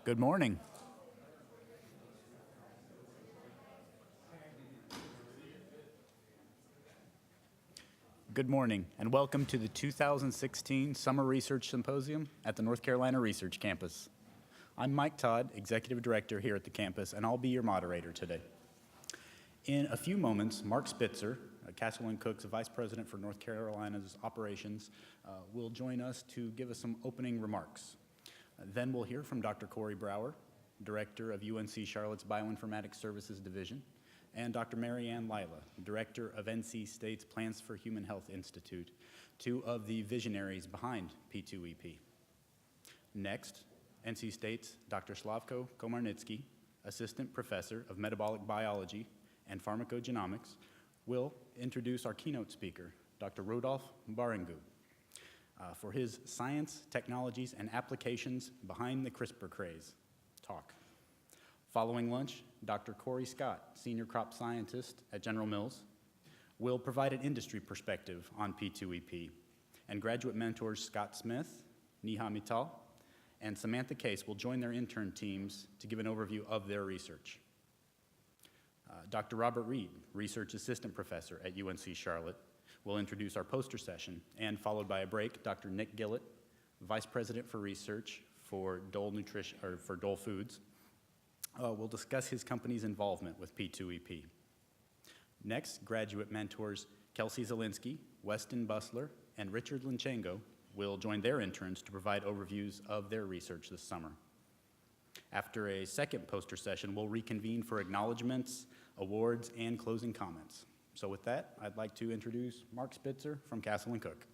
Good morning. Good morning, and welcome to the 2016 Summer Research Symposium at the North Carolina Research Campus. I'm Mike Todd, Executive Director here at the campus, and I'll be your moderator today. In a few moments, Mark Spitzer, Castle & Cook's Vice President for North Carolina's Operations, will join us to give us some opening remarks. Then we'll hear from Dr. Corey Brower, Director of UNC Charlotte's Bioinformatics Services Division, and Dr. Mary Ann Lila, Director of NC State's Plans for Human Health Institute, two of the visionaries behind P2EP. Next, NC State's Dr. Slavko Komarnitsky, Assistant Professor of Metabolic Biology and Pharmacogenomics, will introduce our keynote speaker, Dr. Rodolphe Baringu, for his Science, Technologies, and Applications Behind the CRISPR Craze talk. Following lunch, Dr. Corey Scott, Senior Crop Scientist at General Mills, will provide an industry perspective on P2EP, and graduate mentors Scott Smith, Neha Mittal, and Samantha Case will join their intern teams to give an overview of their research. Dr. Robert Reed, Research Assistant Professor at UNC Charlotte, will introduce our poster session, and followed by a break, Dr. Nick Gillett, Vice President for Research for Dole Foods, will discuss his company's involvement with P2EP. Next, graduate mentors Kelsey Zielinski, Weston Busler, and Richard Linchengo will join their interns to provide overviews of their research this summer. After a second poster session, we'll reconvene for acknowledgments, awards, and closing comments. So with that, I'd like to introduce Mark Spitzer from Castle & Cook.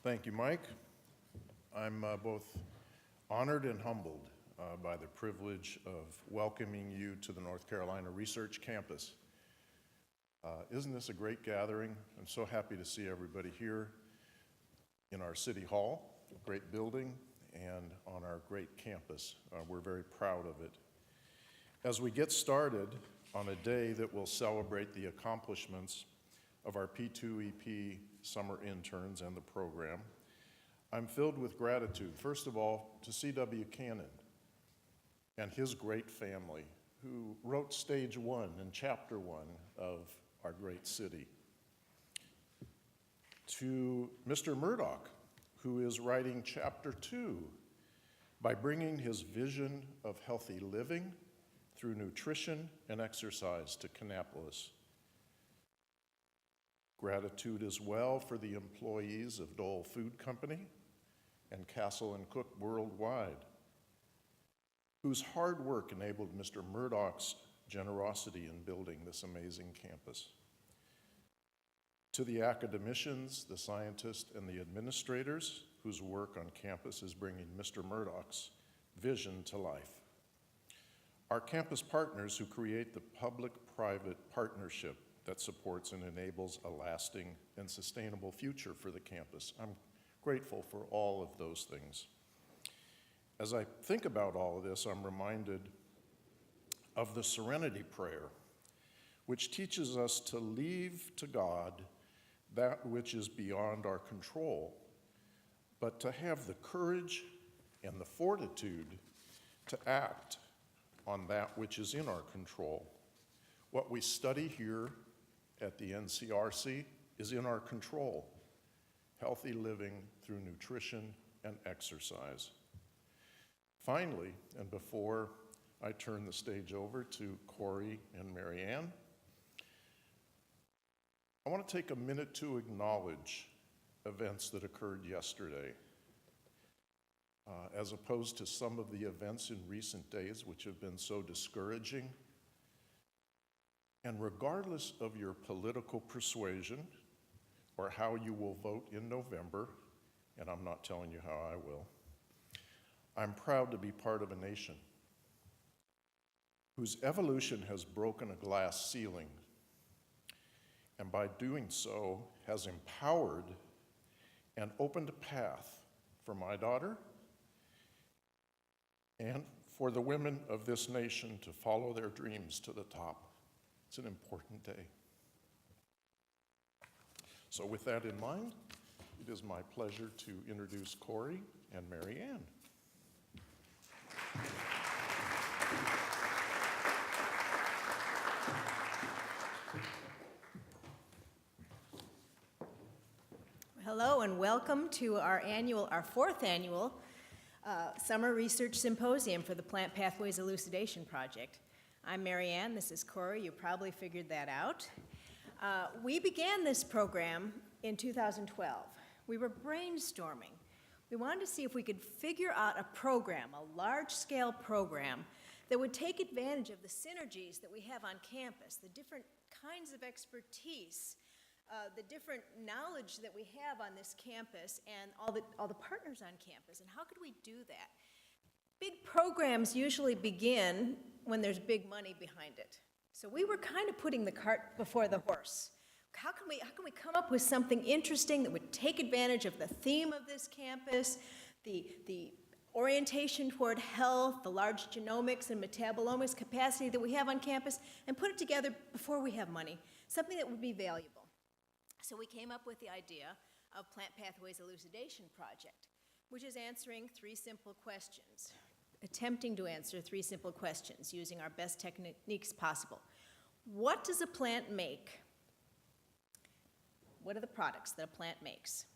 Thank you, Mike. I'm both honored and humbled by the privilege of welcoming you to the North Carolina Research Campus. Isn't this a great gathering? I'm so happy to see everybody here in our City Hall, a great building, and on our great campus. We're very proud of it. As we get started on a day that will celebrate the accomplishments of our P2EP summer interns and the program, I'm filled with gratitude, first of all, to C.W. Cannon and his great family, who wrote stage 1 and chapter 1 of our great city. To Mr. Murdoch, who is writing chapter 2 by bringing his vision of healthy living through nutrition and exercise to Kannapolis. Gratitude as well for the employees of Dole Food Company and Castle & Cook Worldwide, whose hard work enabled Mr. Murdoch's generosity in building this amazing campus. To the academicians, the scientists, and the administrators whose work on campus is bringing Mr. Murdoch's vision to life. Our campus partners who create the public-private partnership that supports and enables a lasting and sustainable future for the campus. I'm grateful for all of those things. As I think about all of this, I'm reminded of the Serenity Prayer, which teaches us to leave to God that which is beyond our control, but to have the courage and the fortitude to act on that which is in our control. What we study here at the NCRC is in our control. Healthy living through nutrition and exercise. Finally, and before I turn the stage over to Corey and Mary Ann, I want to take a minute to acknowledge events that occurred yesterday, as opposed to some of the events in recent days which have been so discouraging. And regardless of your political persuasion or how you will vote in November, and I'm not telling you how I will, I'm proud to be part of a nation whose evolution has broken a glass ceiling, and by doing so has empowered and opened a path for my daughter and for the women of this nation to follow their dreams to the top. It's an important day. So with that in mind, it is my pleasure to introduce Corey and Mary Ann. Hello and welcome to our fourth annual Summer Research Symposium for the Plant Pathways Elucidation Project. I'm Mary Ann, this is Corey, you probably figured that out. We began this program in 2012. We were brainstorming. We wanted to see if we could figure out a program, a large-scale program, that would take advantage of the synergies that we have on campus, the different kinds of expertise, the different knowledge that we have on this campus and all the partners on campus, and how could we do that? Big programs usually begin when there's big money behind it. So we were kind of putting the cart before the horse. How can we come up with something interesting that would take advantage of the theme of this campus, the orientation toward health, the large genomics and metabolomics capacity that we have on campus, and put it together before we have money, something that would be valuable. So we came up with the idea of Plant Pathways Elucidation Project, which is answering three simple questions, attempting to answer three simple questions using our best techniques possible. What does a plant make? What are the products that a plant makes?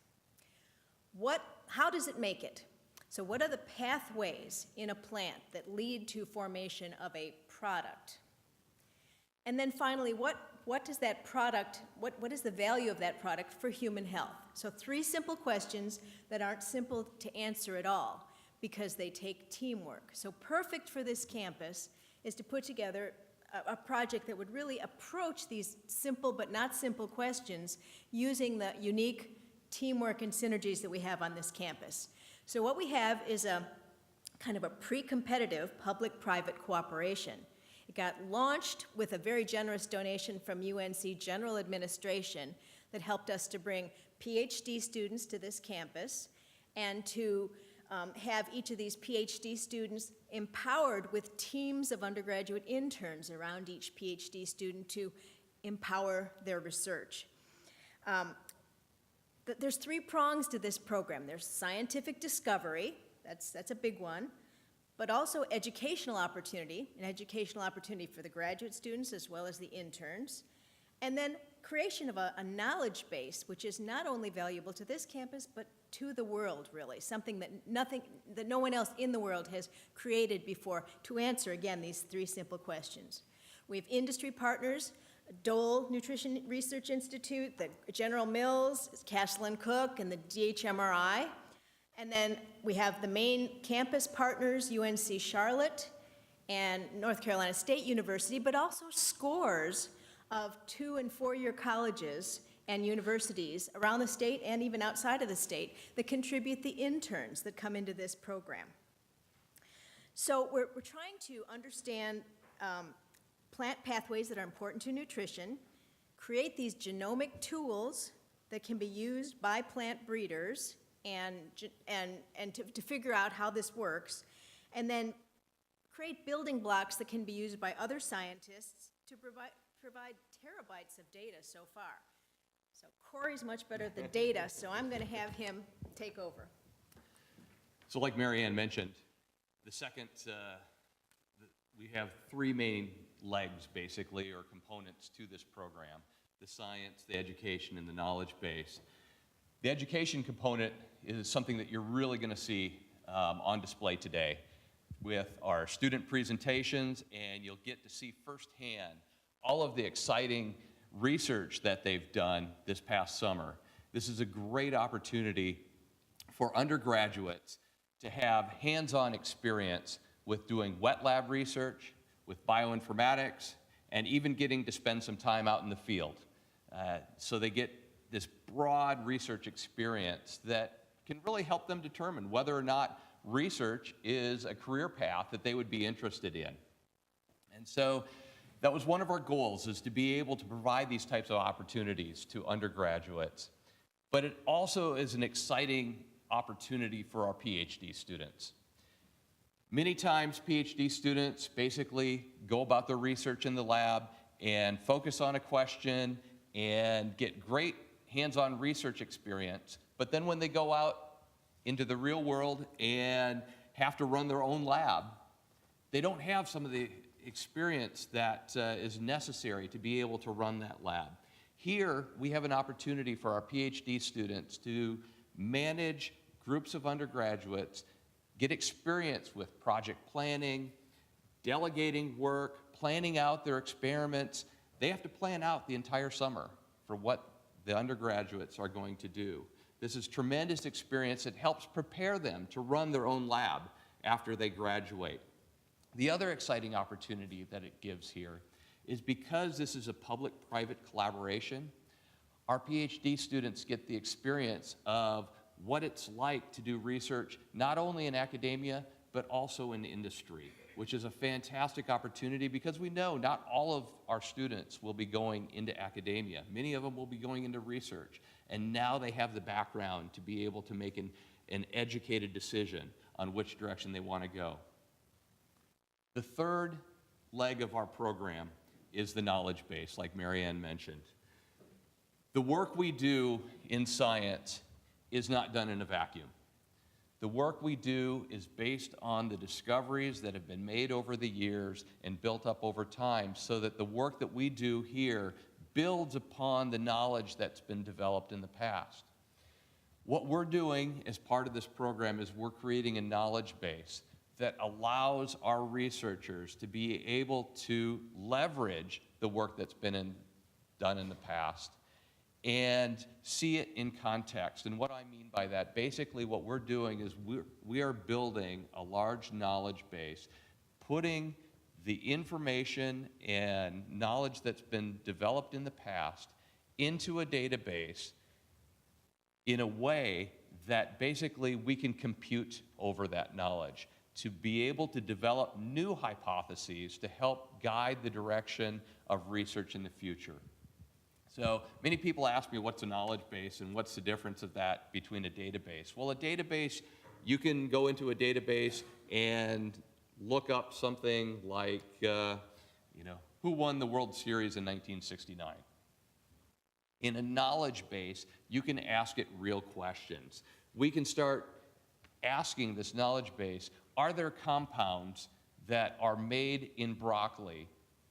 How does it make it? So what are the pathways in a plant that lead to formation of a product? And then finally, what does that product, what is the value of that product for human health? So three simple questions that aren't simple to answer at all because they take teamwork. So perfect for this campus is to put together a project that would really approach these simple but not simple questions using the unique teamwork and synergies that we have on this campus. So what we have is a kind of a pre-competitive public-private cooperation. It got launched with a very generous donation from UNC General Administration that helped us to bring PhD students to this campus and to have each of these PhD students empowered with teams of undergraduate interns around each PhD student to empower their research. There's three prongs to this program. There's scientific discovery, that's a big one, but also educational opportunity, an educational opportunity for the graduate students as well as the interns, and then creation of a knowledge base, which is not only valuable to this campus, but to the world, really, something that no one else in the world has created before to answer, again, these three simple questions. We have industry partners, Dole Nutrition Research Institute, the General Mills, Castle & Cook, and the DHMRI. And then we have the main campus partners, UNC Charlotte and North Carolina State University, but also scores of 2- and 4-year colleges and universities around the state and even outside of the state that contribute the interns that come into this program. So we're trying to understand plant pathways that are important to nutrition, create these genomic tools that can be used by plant breeders and to figure out how this works, and then create building blocks that can be used by other scientists to provide terabytes of data so far. So Corey's much better at the data, so I'm going to have him take over. So like Mary Ann mentioned, we have three main legs, basically, or components to this program: the science, the education, and the knowledge base. The education component is something that you're really going to see on display today with our student presentations, and you'll get to see firsthand all of the exciting research that they've done this past summer. This is a great opportunity for undergraduates to have hands-on experience with doing wet lab research, with bioinformatics, and even getting to spend some time out in the field. So they get this broad research experience that can really help them determine whether or not research is a career path that they would be interested in. And so that was one of our goals, is to be able to provide these types of opportunities to undergraduates. But it also is an exciting opportunity for our PhD students. Many times PhD students basically go about their research in the lab and focus on a question and get great hands-on research experience. But then when they go out into the real world and have to run their own lab, they don't have some of the experience that is necessary to be able to run that lab. Here, we have an opportunity for our PhD students to manage groups of undergraduates, get experience with project planning, delegating work, planning out their experiments. They have to plan out the entire summer for what the undergraduates are going to do. This is tremendous experience. It helps prepare them to run their own lab after they graduate. The other exciting opportunity that it gives here is because this is a public-private collaboration, our PhD students get the experience of what it's like to do research not only in academia, but also in industry, which is a fantastic opportunity because we know not all of our students will be going into academia. Many of them will be going into research, and now they have the background to be able to make an educated decision on which direction they want to go. The third leg of our program is the knowledge base, like Marianne mentioned. The work we do in science is not done in a vacuum. The work we do is based on the discoveries that have been made over the years and built up over time, so that the work that we do here builds upon the knowledge that's been developed in the past. What we're doing as part of this program is we're creating a knowledge base that allows our researchers to be able to leverage the work that's been done in the past and see it in context. And what I mean by that, basically what we're doing is we are building a large knowledge base, putting the information and knowledge that's been developed in the past into a database in a way that basically we can compute over that knowledge to be able to develop new hypotheses to help guide the direction of research in the future. So many people ask me what's a knowledge base and what's the difference of that between a database. Well, a database, you can go into a database and look up something like, who won the World Series in 1969? In a knowledge base, you can ask it real questions. We can start asking this knowledge base, are there compounds that are made in broccoli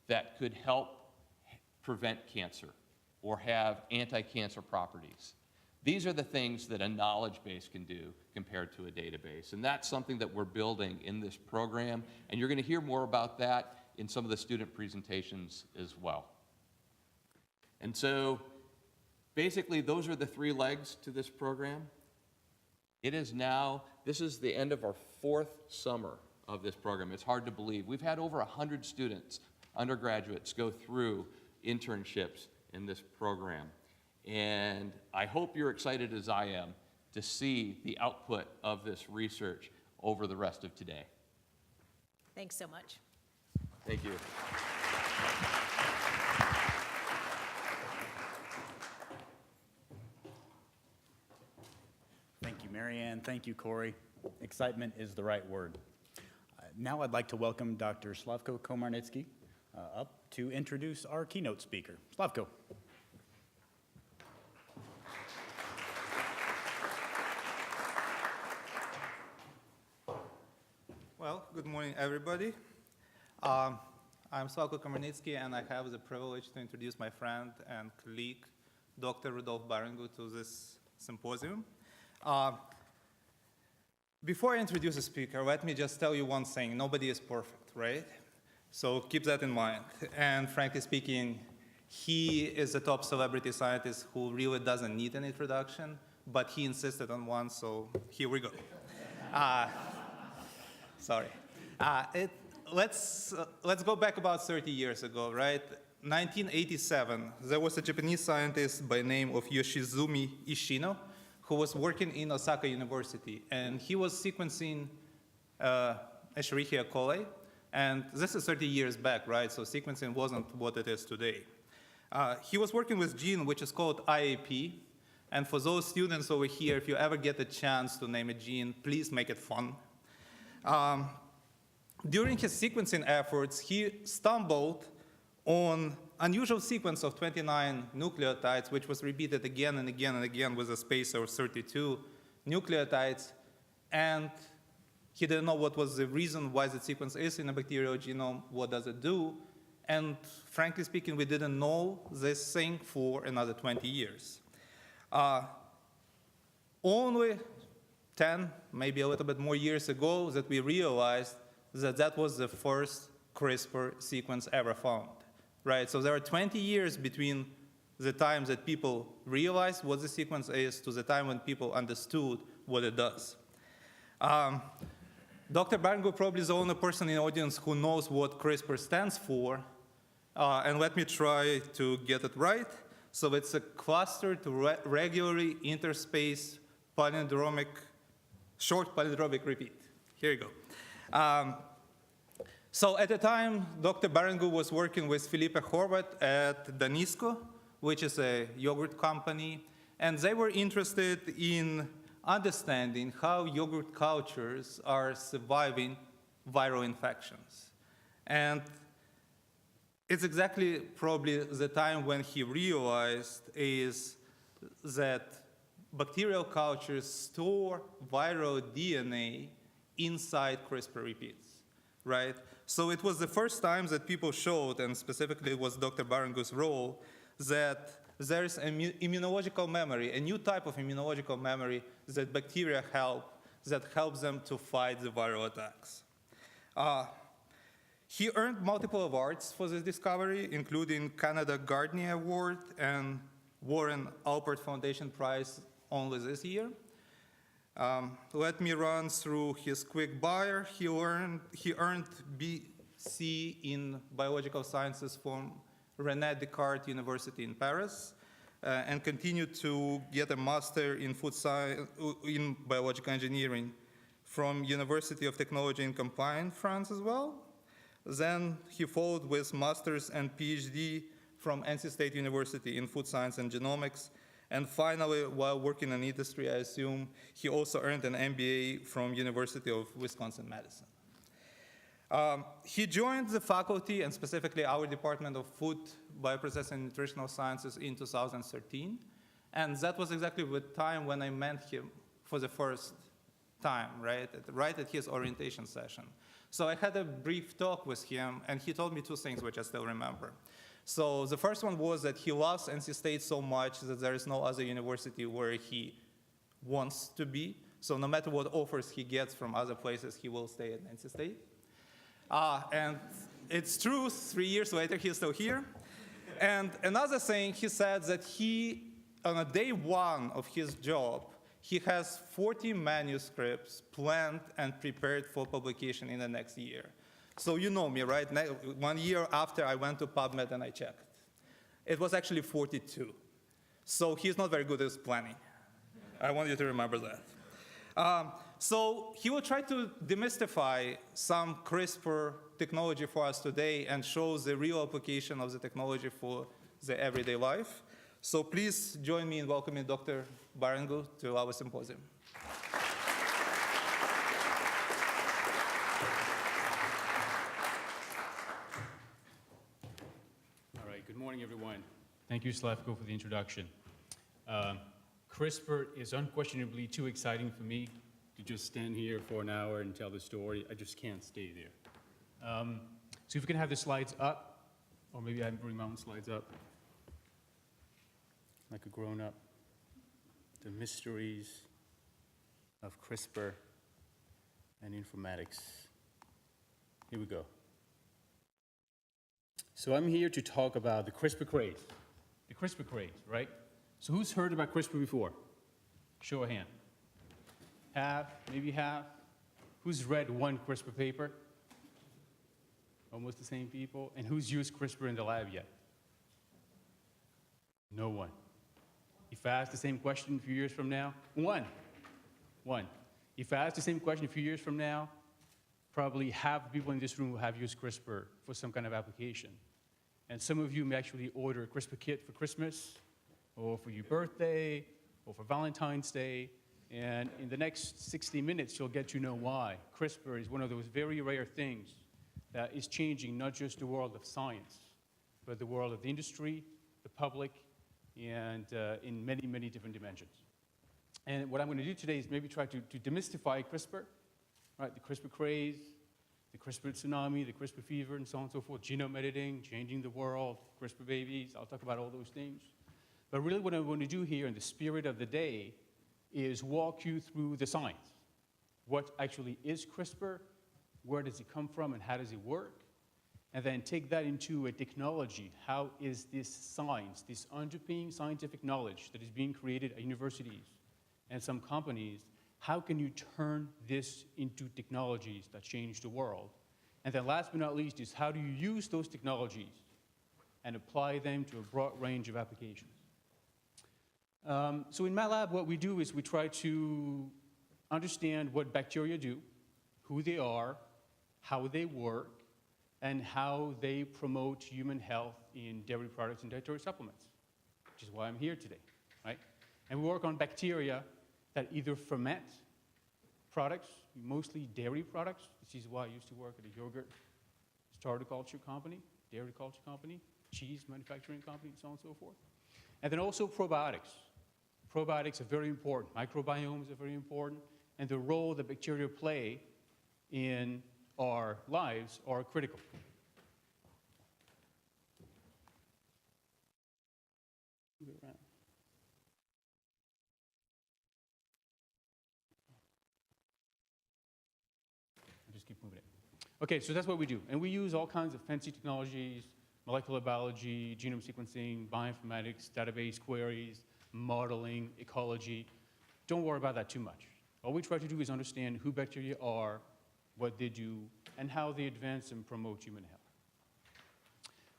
that could help prevent cancer or have anti-cancer properties? These are the things that a knowledge base can do compared to a database. And that's something that we're building in this program. And you're going to hear more about that in some of the student presentations as well. And so basically, those are the three legs to this program. This is the end of our 4th summer of this program. It's hard to believe. We've had over 100 students, undergraduates, go through internships in this program. And I hope you're excited as I am to see the output of this research over the rest of today. Thanks so much. Thank you. Thank you, Marianne. Thank you, Corey. Excitement is the right word. Now I'd like to welcome Dr. Slavko Komarnitsky up to introduce our keynote speaker. Slavko. Well, good morning, everybody. I'm Slavko Komarnitsky, and I have the privilege to introduce my friend and colleague, Dr. Rudolf Baringu, to this symposium. Before I introduce the speaker, let me just tell you one thing. Nobody is perfect, right? So keep that in mind. And frankly speaking, he is a top celebrity scientist who really doesn't need an introduction, but he insisted on one, so here we go. Sorry. Let's go back about 30 years ago, right? 1987, there was a Japanese scientist by the name of Yoshizumi Ishino who was working in Osaka University, and he was sequencing Escherichia coli, and this is 30 years back, right? So sequencing wasn't what it is today. He was working with a gene which is called IAP, and for those students over here, if you ever get a chance to name a gene, please make it fun. During his sequencing efforts, he stumbled on unusual sequence of 29 nucleotides, which was repeated again and again and again with a space of 32 nucleotides. And he didn't know what was the reason why the sequence is in a bacterial genome, what does it do. And frankly speaking, we didn't know this thing for another 20 years. Only 10, maybe a little bit more years ago, that we realized that that was the first CRISPR sequence ever found, right? So there are 20 years between the time that people realized what the sequence is to the time when people understood what it does. Dr. Barangu probably is the only person in the audience who knows what CRISPR stands for, and let me try to get it right. So it's a cluster to regularly interspace palindromic, short palindromic repeat. Here you go. So at the time, Dr. Barangu was working with Felipe Horvath at Danisco, which is a yogurt company, and they were interested in understanding how yogurt cultures are surviving viral infections. And it's exactly probably the time when he realized is that bacterial cultures store viral DNA inside CRISPR repeats, right? So it was the first time that people showed, and specifically it was Dr. Barangu's role, that there is immunological memory, a new type of immunological memory that bacteria that helps them to fight the viral attacks. He earned multiple awards for this discovery, including Canada Gardner Award and Warren Alpert Foundation Prize only this year. Let me run through his quick bio. He earned BC in Biological Sciences from René Descartes University in Paris, and continued to get a master in food science, in biological engineering from University of Technology in Compiègne, France as well. Then he followed with master's and PhD from NC State University in food science and genomics. And finally, while working in industry, I assume, he also earned an MBA from University of Wisconsin-Madison. He joined the faculty, and specifically our Department of Food, Bioprocessing, and Nutritional Sciences in 2013. And that was exactly the time when I met him for the first time, right at his orientation session. So I had a brief talk with him, and he told me two things which I still remember. So the first one was that he loves NC State so much that there is no other university where he wants to be. So no matter what offers he gets from other places, he will stay at NC State. And it's true, 3 years later, he's still here. And another thing, he said that he, on a day one of his job, he has 40 manuscripts planned and prepared for publication in the next year. So you know me, right? 1 year after I went to PubMed and I checked. It was actually 42. So he's not very good at planning. I want you to remember that. So he will try to demystify some CRISPR technology for us today and show the real application of the technology for the everyday life. So please join me in welcoming Dr. Barangu to our symposium. All right, good morning, everyone. Thank you, Slavko, for the introduction. CRISPR is unquestionably too exciting for me to just stand here for an hour and tell the story. I just can't stay there. So if we can have the slides up, or maybe I can bring my own slides up, like a grown-up. The mysteries of CRISPR and informatics. Here we go. So I'm here to talk about the CRISPR craze. The CRISPR craze, right? So who's heard about CRISPR before? Show of hand. Half, maybe half. Who's read one CRISPR paper? Almost the same people. And who's used CRISPR in the lab yet? No one. If I ask the same question a few years from now, one. If I ask the same question a few years from now, probably half the people in this room will have used CRISPR for some kind of application. And some of you may actually order a CRISPR kit for Christmas, or for your birthday, or for Valentine's Day. And in the next 60 minutes, you'll get to know why. CRISPR is one of those very rare things that is changing not just the world of science, but the world of the industry, the public, and in many, many different dimensions. And what I'm going to do today is maybe try to demystify CRISPR, right? The CRISPR craze, the CRISPR tsunami, the CRISPR fever, and so on and so forth, genome editing, changing the world, CRISPR babies. I'll talk about all those things. But really what I want to do here in the spirit of the day is walk you through the science. What actually is CRISPR? Where does it come from and how does it work? And then take that into a technology. How is this science, this underpinning scientific knowledge that is being created at universities and some companies, how can you turn this into technologies that change the world? And then last but not least is how do you use those technologies and apply them to a broad range of applications? So in my lab, what we do is we try to understand what bacteria do, who they are, how they work, and how they promote human health in dairy products and dietary supplements, which is why I'm here today, right? And we work on bacteria that either ferment products, mostly dairy products. This is why I used to work at a yogurt starter culture company, dairy culture company, cheese manufacturing company, and so on and so forth. And then also probiotics. Probiotics are very important. Microbiomes are very important. And the role that bacteria play in our lives are critical. Move it around. I'll just keep moving it. Okay, so that's what we do. And we use all kinds of fancy technologies, molecular biology, genome sequencing, bioinformatics, database queries, modeling, ecology. Don't worry about that too much. All we try to do is understand who bacteria are, what they do, and how they advance and promote human health.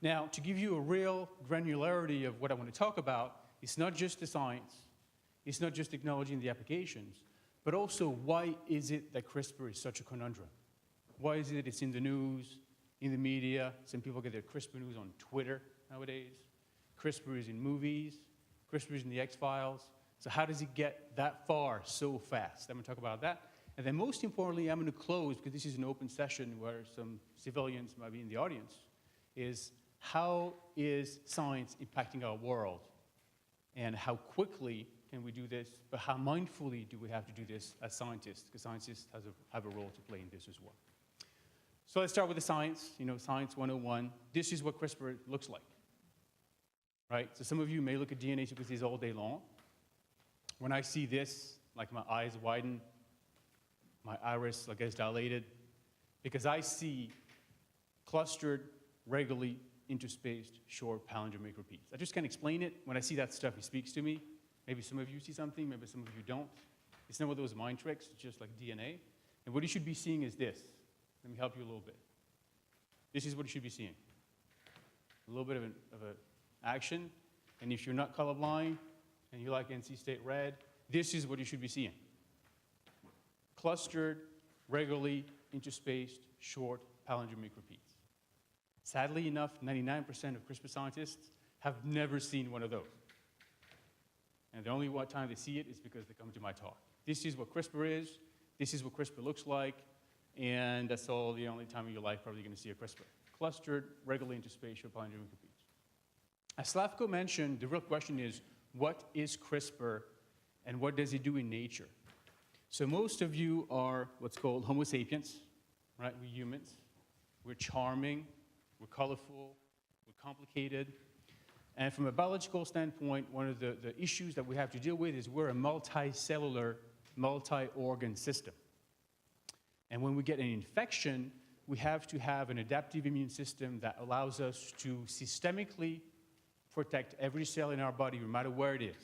Now, to give you a real granularity of what I want to talk about, it's not just the science, it's not just technology and the applications, but also why is it that CRISPR is such a conundrum? Why is it it's in the news, in the media? Some people get their CRISPR news on Twitter nowadays. CRISPR is in movies. CRISPR is in the X-Files. So how does it get that far so fast? I'm going to talk about that. And then most importantly, I'm going to close, because this is an open session where some civilians might be in the audience, is how is science impacting our world? And how quickly can we do this? But how mindfully do we have to do this as scientists? Because scientists have a role to play in this as well. So let's start with the science, Science 101. This is what CRISPR looks like, right? So some of you may look at DNA sequences all day long. When I see this, like my eyes widen, my iris gets dilated, because I see clustered, regularly interspaced, short palindromic repeats. I just can't explain it. When I see that stuff, it speaks to me. Maybe some of you see something, maybe some of you don't. It's not one of those mind tricks, it's just like DNA. And what you should be seeing is this. Let me help you a little bit. This is what you should be seeing. A little bit of an action, and if you're not colorblind, and you like NC State Red, this is what you should be seeing. Clustered, regularly interspaced, short palindromic repeats. Sadly enough, 99% of CRISPR scientists have never seen one of those. And the only time they see it is because they come to my talk. This is what CRISPR is, this is what CRISPR looks like, and that's all the only time in your life probably you're going to see a CRISPR. Clustered, regularly interspaced, short palindromic repeats. As Slavko mentioned, the real question is, what is CRISPR and what does it do in nature? So most of you are what's called Homo sapiens, right? We're humans. We're charming, we're colorful, we're complicated. And from a biological standpoint, one of the issues that we have to deal with is we're a multicellular, multi-organ system. And when we get an infection, we have to have an adaptive immune system that allows us to systemically protect every cell in our body, no matter where it is.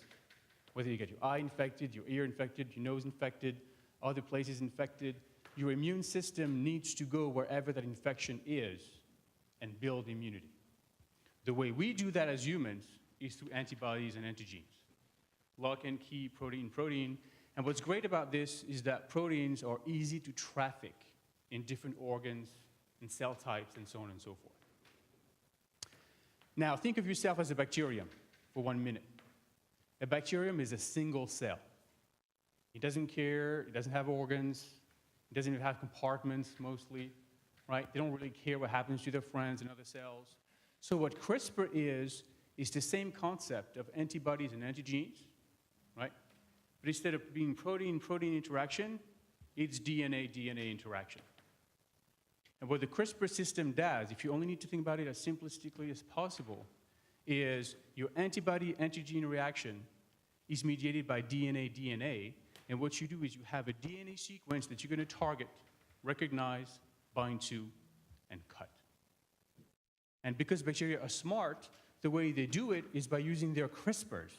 Whether you get your eye infected, your ear infected, your nose infected, other places infected, your immune system needs to go wherever that infection is and build immunity. The way we do that as humans is through antibodies and antigens. Lock and key, protein. And what's great about this is that proteins are easy to traffic in different organs and cell types and so on and so forth. Now, think of yourself as a bacterium for 1 minute. A bacterium is a single cell. It doesn't care, it doesn't have organs, it doesn't even have compartments mostly, right? They don't really care what happens to their friends and other cells. So what CRISPR is the same concept of antibodies and antigenes, right? But instead of being protein-protein interaction, it's DNA-DNA interaction. And what the CRISPR system does, if you only need to think about it as simplistically as possible, is your antibody-antigen reaction is mediated by DNA-DNA, and what you do is you have a DNA sequence that you're going to target, recognize, bind to, and cut. And because bacteria are smart, the way they do it is by using their CRISPRs.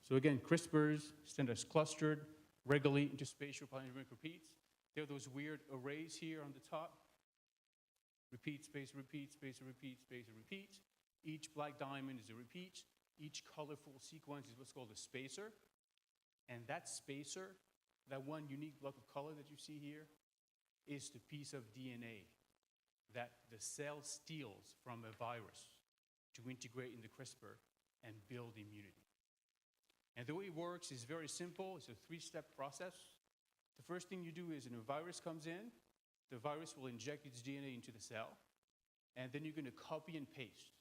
So again, CRISPRs stand as clustered regularly interspatial polymeric repeats. There are those weird arrays here on the top. Repeat, space, repeat, space, repeat, space, repeat. Each black diamond is a repeat. Each colorful sequence is what's called a spacer. And that spacer, that one unique block of color that you see here, is the piece of DNA that the cell steals from a virus to integrate in the CRISPR and build immunity. And the way it works is very simple. It's a three-step process. The first thing you do is when a virus comes in, the virus will inject its DNA into the cell, and then you're going to copy and paste.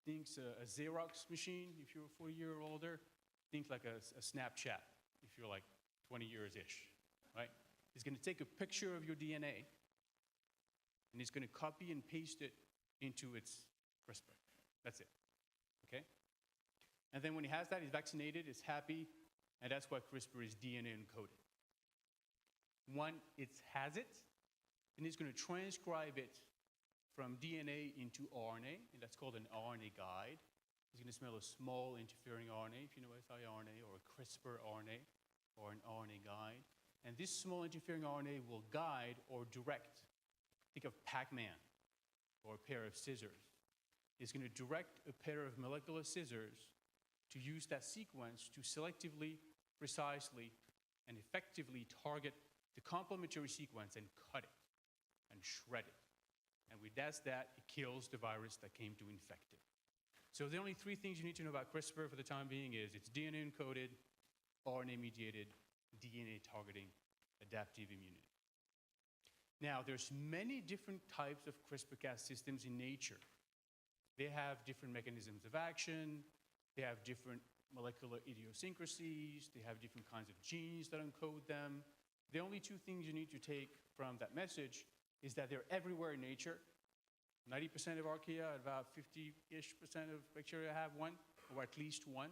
Think a Xerox machine if you're 40 years or older. Think like a Snapchat if you're like 20 years-ish, right? It's going to take a picture of your DNA, and it's going to copy and paste it into its CRISPR. That's it, okay? And then when it has that, it's vaccinated, it's happy, and that's why CRISPR is DNA encoded. Once it has it, and it's going to transcribe it from DNA into RNA, and that's called an RNA guide. It's going to smell a small interfering RNA, if you know siRNA, or a CRISPR RNA, or an RNA guide. And this small interfering RNA will guide or direct. Think of Pac-Man, or a pair of scissors. It's going to direct a pair of molecular scissors to use that sequence to selectively, precisely, and effectively target the complementary sequence and cut it and shred it. And when it does that, it kills the virus that came to infect it. So the only three things you need to know about CRISPR for the time being is it's DNA encoded, RNA mediated, DNA targeting, adaptive immunity. Now, there's many different types of CRISPR-Cas systems in nature. They have different mechanisms of action, they have different molecular idiosyncrasies, they have different kinds of genes that encode them. The only two things you need to take from that message is that they're everywhere in nature. 90% of archaea, about 50-ish% of bacteria have one, or at least one.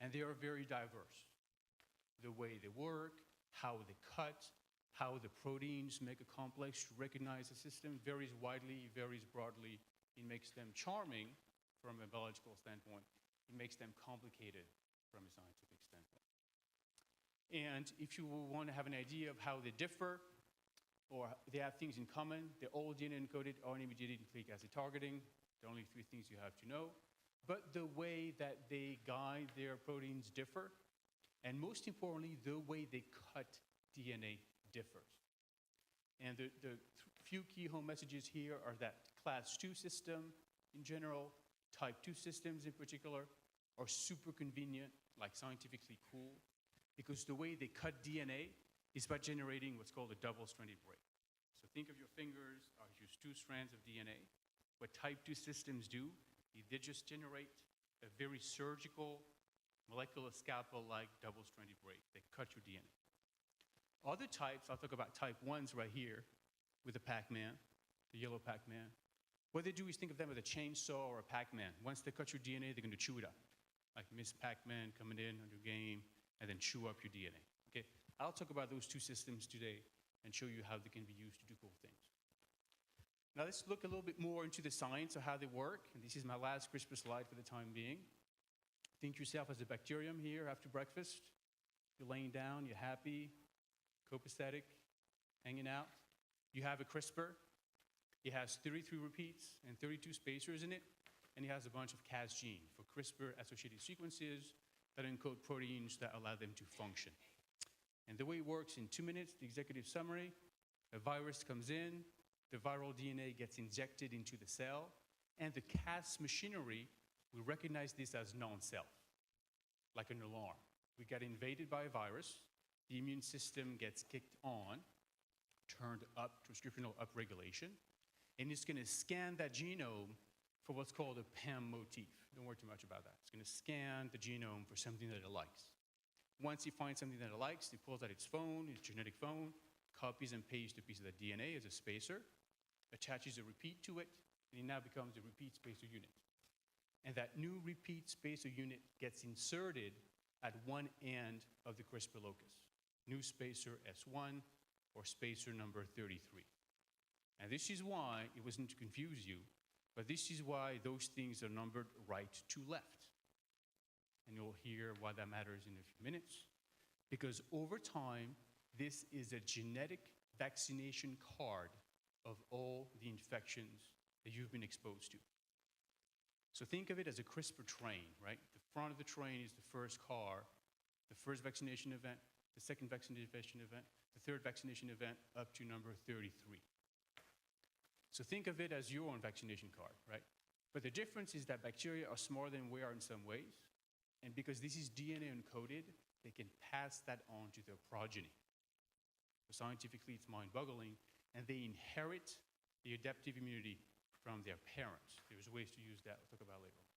And they are very diverse. The way they work, how they cut, how the proteins make a complex to recognize the system varies widely, varies broadly. It makes them charming from a biological standpoint. It makes them complicated from a scientific standpoint. And if you want to have an idea of how they differ, or they have things in common, they're all DNA-encoded, RNA-mediated nucleic acid targeting. The only three things you have to know. But the way that they guide their proteins differ, and most importantly, the way they cut DNA differs. And the few key home messages here are that class 2 system in general, type 2 systems in particular, are super convenient, like scientifically cool, because the way they cut DNA is by generating what's called a double-stranded break. So think of your fingers as just two strands of DNA. What type 2 systems do is they just generate a very surgical, molecular scalpel-like double-stranded break. They cut your DNA. Other types, I'll talk about type 1s right here with the Pac-Man, the yellow Pac-Man. What they do is think of them as a chainsaw or a Pac-Man. Once they cut your DNA, they're going to chew it up. Like Miss Pac-Man coming in on your game and then chew up your DNA. Okay? I'll talk about those two systems today and show you how they can be used to do cool things. Now let's look a little bit more into the science of how they work. And this is my last CRISPR slide for the time being. Think yourself as a bacterium here after breakfast. You're laying down, you're happy, copacetic, hanging out. You have a CRISPR. It has 33 repeats and 32 spacers in it, and it has a bunch of Cas genes for CRISPR-associated sequences that encode proteins that allow them to function. And the way it works in 2 minutes, the executive summary, a virus comes in, the viral DNA gets injected into the cell, and the Cas machinery will recognize this as non-self, like an alarm. We got invaded by a virus, the immune system gets kicked on, turned up, transcriptional upregulation, and it's going to scan that genome for what's called a PAM motif. Don't worry too much about that. It's going to scan the genome for something that it likes. Once it finds something that it likes, it pulls out its phone, its genetic phone, copies and pastes a piece of the DNA as a spacer, attaches a repeat to it, and it now becomes a repeat spacer unit. And that new repeat spacer unit gets inserted at one end of the CRISPR locus. New spacer S1 or spacer number 33. And this is why, it wasn't to confuse you, but this is why those things are numbered right to left. And you'll hear why that matters in a few minutes. Because over time, this is a genetic vaccination card of all the infections that you've been exposed to. So think of it as a CRISPR train, right? The front of the train is the first car, the first vaccination event, the second vaccination event, the third vaccination event, up to number 33. So think of it as your own vaccination card, right? But the difference is that bacteria are smarter than we are in some ways. And because this is DNA encoded, they can pass that on to their progeny. So scientifically, it's mind-boggling. And they inherit the adaptive immunity from their parents. There's ways to use that we'll talk about later on.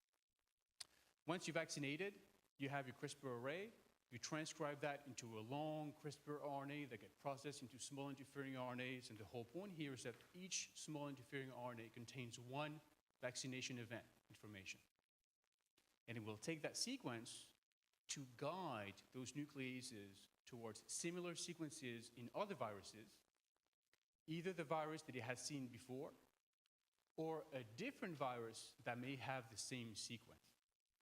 Once you're vaccinated, you have your CRISPR array. You transcribe that into a long CRISPR RNA that gets processed into small interfering RNAs. And the whole point here is that each small interfering RNA contains one vaccination event information. And it will take that sequence to guide those nucleases towards similar sequences in other viruses, either the virus that it has seen before, or a different virus that may have the same sequence.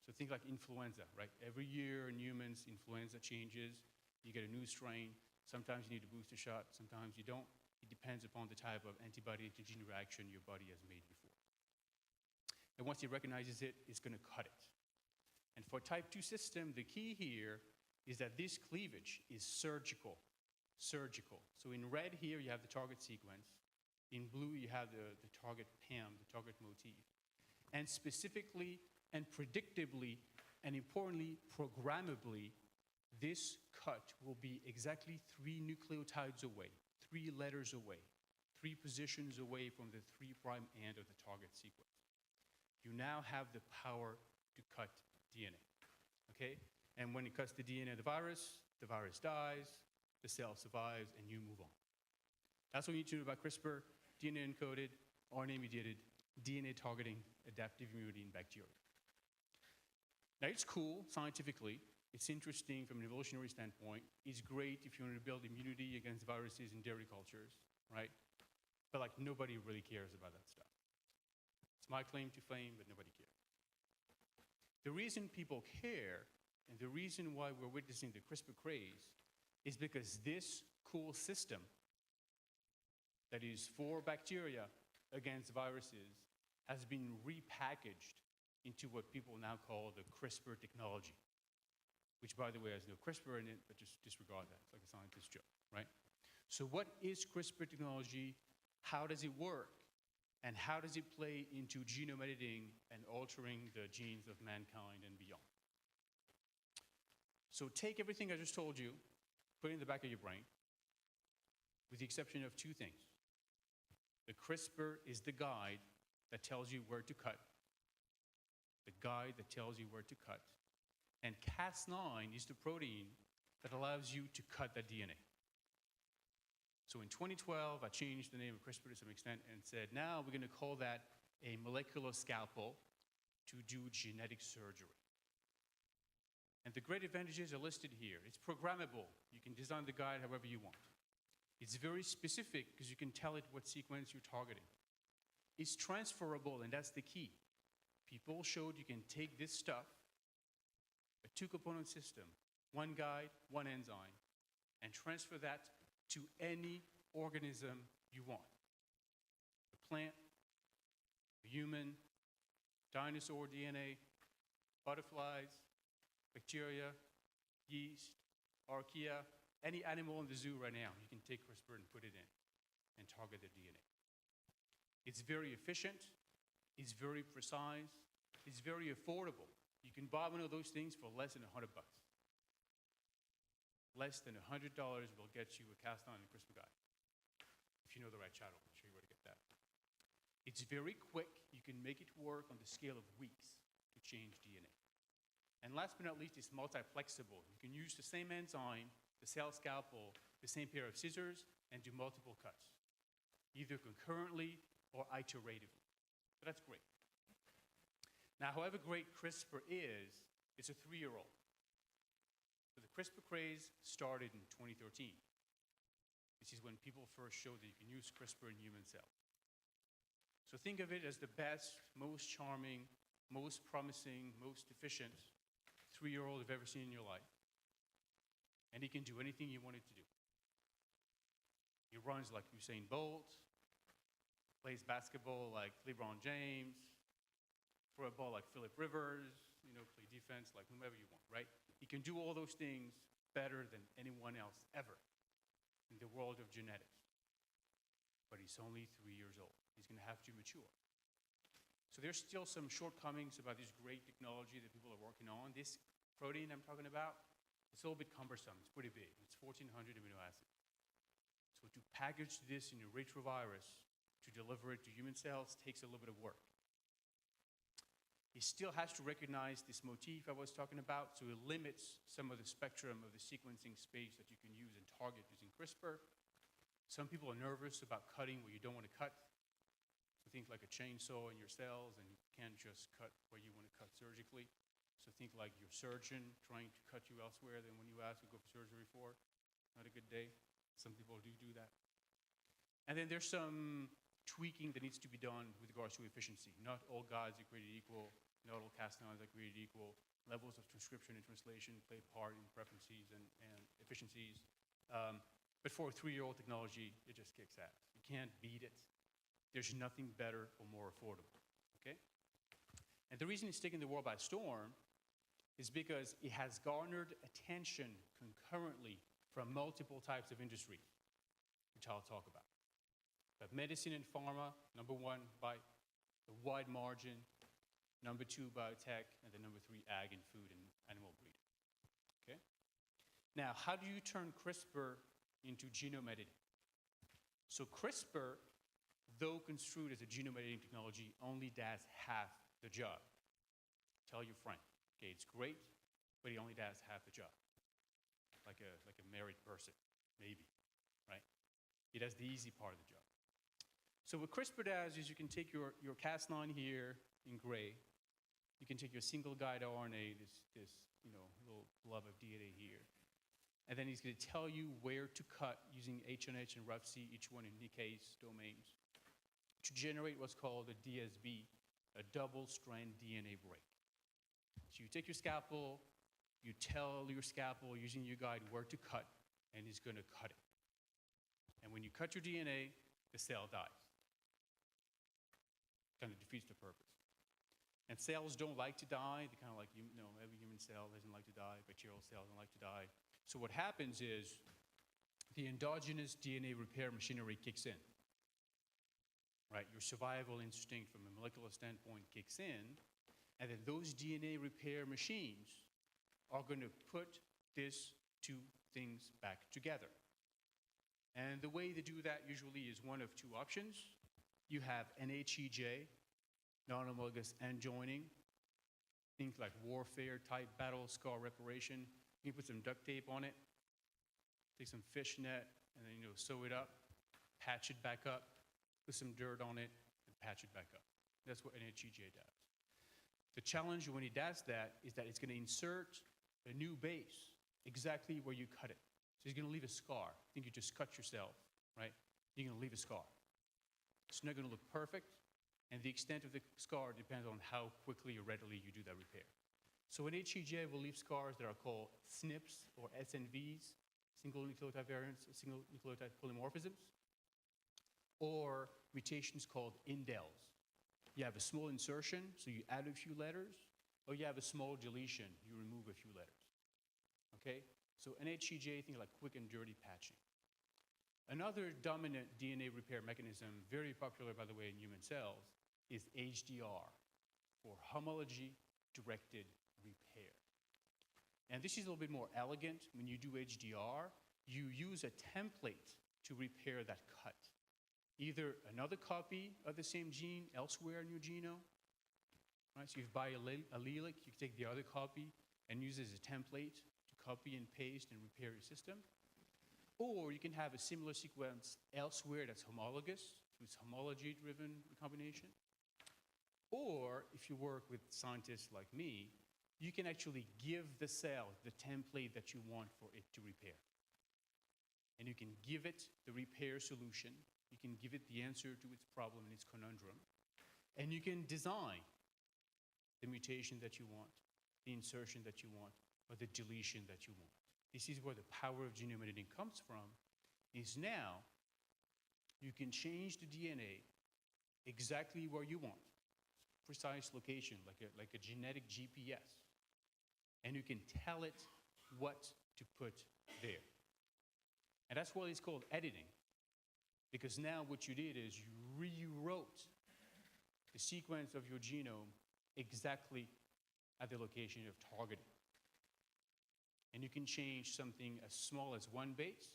So think like influenza, right? Every year in humans, influenza changes. You get a new strain. Sometimes you need a booster shot, sometimes you don't. It depends upon the type of antibody-antigen reaction your body has made before. And once it recognizes it, it's going to cut it. And for type 2 system, the key here is that this cleavage is surgical. Surgical. So in red here, you have the target sequence. In blue, you have the target PAM, the target motif. And specifically and predictably, and importantly, programmably, this cut will be exactly 3 nucleotides away, 3 letters away, 3 positions away from the 3' end of the target sequence. You now have the power to cut DNA, okay? And when it cuts the DNA of the virus dies, the cell survives, and you move on. That's what you need to know about CRISPR, DNA encoded, RNA mediated, DNA targeting, adaptive immunity in bacteria. Now it's cool scientifically, it's interesting from an evolutionary standpoint, it's great if you want to build immunity against viruses in dairy cultures, right? But like nobody really cares about that stuff. It's my claim to fame, but nobody cares. The reason people care, and the reason why we're witnessing the CRISPR craze, is because this cool system that is for bacteria against viruses has been repackaged into what people now call the CRISPR technology, which, by the way, has no CRISPR in it, but just disregard that. It's like a scientist's joke, right? So what is CRISPR technology? How does it work? And how does it play into genome editing and altering the genes of mankind and beyond? So take everything I just told you, put it in the back of your brain, with the exception of 2 things. The CRISPR is the guide that tells you where to cut. The guide that tells you where to cut. And Cas9 is the protein that allows you to cut that DNA. So in 2012, I changed the name of CRISPR to some extent and said, now we're going to call that a molecular scalpel to do genetic surgery. And the great advantages are listed here. It's programmable. You can design the guide however you want. It's very specific because you can tell it what sequence you're targeting. It's transferable, and that's the key. People showed you can take this stuff, a 2-component system, 1 guide, 1 enzyme, and transfer that to any organism you want. A plant, a human, dinosaur DNA, butterflies, bacteria, yeast, archaea, any animal in the zoo right now, you can take CRISPR and put it in and target their DNA. It's very efficient, it's very precise, it's very affordable. You can buy one of those things for less than $100. Less than $100 will get you a Cas9 and CRISPR guide. If you know the right channel, I'll show you where to get that. It's very quick. You can make it work on the scale of weeks to change DNA. And last but not least, it's multiplexable. You can use the same enzyme, the cell scalpel, the same pair of scissors, and do multiple cuts, either concurrently or iteratively. So that's great. Now, however great CRISPR is, it's a 3-year-old. So the CRISPR craze started in 2013. This is when people first showed that you can use CRISPR in human cells. So think of it as the best, most charming, most promising, most efficient 3-year-old you've ever seen in your life. And he can do anything you want it to do. He runs like Usain Bolt, plays basketball like LeBron James, throw a ball like Phillip Rivers, play defense like whomever you want, right? He can do all those things better than anyone else ever in the world of genetics. But he's only 3 years old. He's going to have to mature. So there's still some shortcomings about this great technology that people are working on. This protein I'm talking about, it's a little bit cumbersome. It's pretty big. It's 1,400 amino acids. So to package this in a retrovirus to deliver it to human cells takes a little bit of work. It still has to recognize this motif I was talking about, so it limits some of the spectrum of the sequencing space that you can use and target using CRISPR. Some people are nervous about cutting where you don't want to cut. So think like a chainsaw in your cells, and you can't just cut where you want to cut surgically. So think like your surgeon trying to cut you elsewhere than when you ask to go for surgery for. Not a good day. Some people do that. And then there's some tweaking that needs to be done with regards to efficiency. Not all guides are created equal. Not all Cas9s are created equal. Levels of transcription and translation play a part in preferences and efficiencies. But for a 3-year-old technology, it just kicks ass. You can't beat it. There's nothing better or more affordable, okay? And the reason it's taken the world by storm is because it has garnered attention concurrently from multiple types of industry, which I'll talk about. But medicine and pharma, number 1 by a wide margin, number 2 biotech, and then number 3 ag and food and animal breeding, okay? Now, how do you turn CRISPR into genome editing? So CRISPR, though construed as a genome editing technology, only does half the job. Tell your friend, okay, it's great, but it only does half the job. Like a married person, maybe, right? It does the easy part of the job. So what CRISPR does is you can take your Cas9 here in gray, you can take your single guide RNA, this little blob of DNA here, and then he's going to tell you where to cut using H&H and RUFC, each one in nickase domains, to generate what's called a DSB, a double-strand DNA break. So you take your scalpel, you tell your scalpel using your guide where to cut, and it's going to cut it. And when you cut your DNA, the cell dies. Kind of defeats the purpose. And cells don't like to die. They're kind of like, every human cell doesn't like to die. Bacterial cells don't like to die. So what happens is the endogenous DNA repair machinery kicks in. Right? Your survival instinct from a molecular standpoint kicks in, and then those DNA repair machines are going to put these two things back together. And the way they do that usually is one of 2 options. You have NHEJ, non-homologous end joining. Think like warfare type battle scar reparation. You can put some duct tape on it, take some fishnet, and then sew it up, patch it back up, put some dirt on it, and patch it back up. That's what NHEJ does. The challenge when it does that is that it's going to insert a new base exactly where you cut it. So it's going to leave a scar. I think you just cut yourself, right? You're going to leave a scar. It's not going to look perfect, and the extent of the scar depends on how quickly or readily you do that repair. So an HEJ will leave scars that are called SNPs or SNVs, single nucleotide variants, single nucleotide polymorphisms, or mutations called indels. You have a small insertion, so you add a few letters, or you have a small deletion, you remove a few letters. Okay? So NHEJ, think like quick and dirty patching. Another dominant DNA repair mechanism, very popular, by the way, in human cells, is HDR, for homology-directed repair. And this is a little bit more elegant. When you do HDR, you use a template to repair that cut. either another copy of the same gene elsewhere in your genome, right? So if you buy allelic, you can take the other copy and use it as a template to copy and paste and repair your system. Or you can have a similar sequence elsewhere that's homologous, so it's homology-driven recombination. Or if you work with scientists like me, you can actually give the cell the template that you want for it to repair. And you can give it the repair solution. You can give it the answer to its problem and its conundrum. And you can design the mutation that you want, the insertion that you want, or the deletion that you want. This is where the power of genome editing comes from, is now you can change the DNA exactly where you want, precise location, like a genetic GPS. And you can tell it what to put there. And that's why it's called editing. Because now what you did is you rewrote the sequence of your genome exactly at the location of targeting. And you can change something as small as 1 base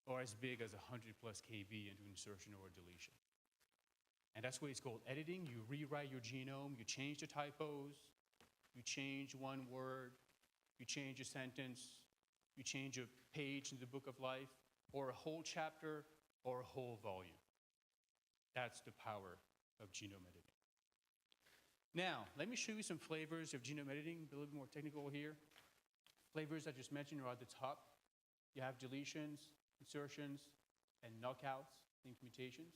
or as big as 100 plus kb into insertion or deletion. And that's why it's called editing. You rewrite your genome, you change the typos, you change one word, you change a sentence, you change a page in the book of life, or a whole chapter, or a whole volume. That's the power of genome editing. Now, let me show you some flavors of genome editing, a little bit more technical here. Flavors I just mentioned are at the top. You have deletions, insertions, and knockouts, think mutations.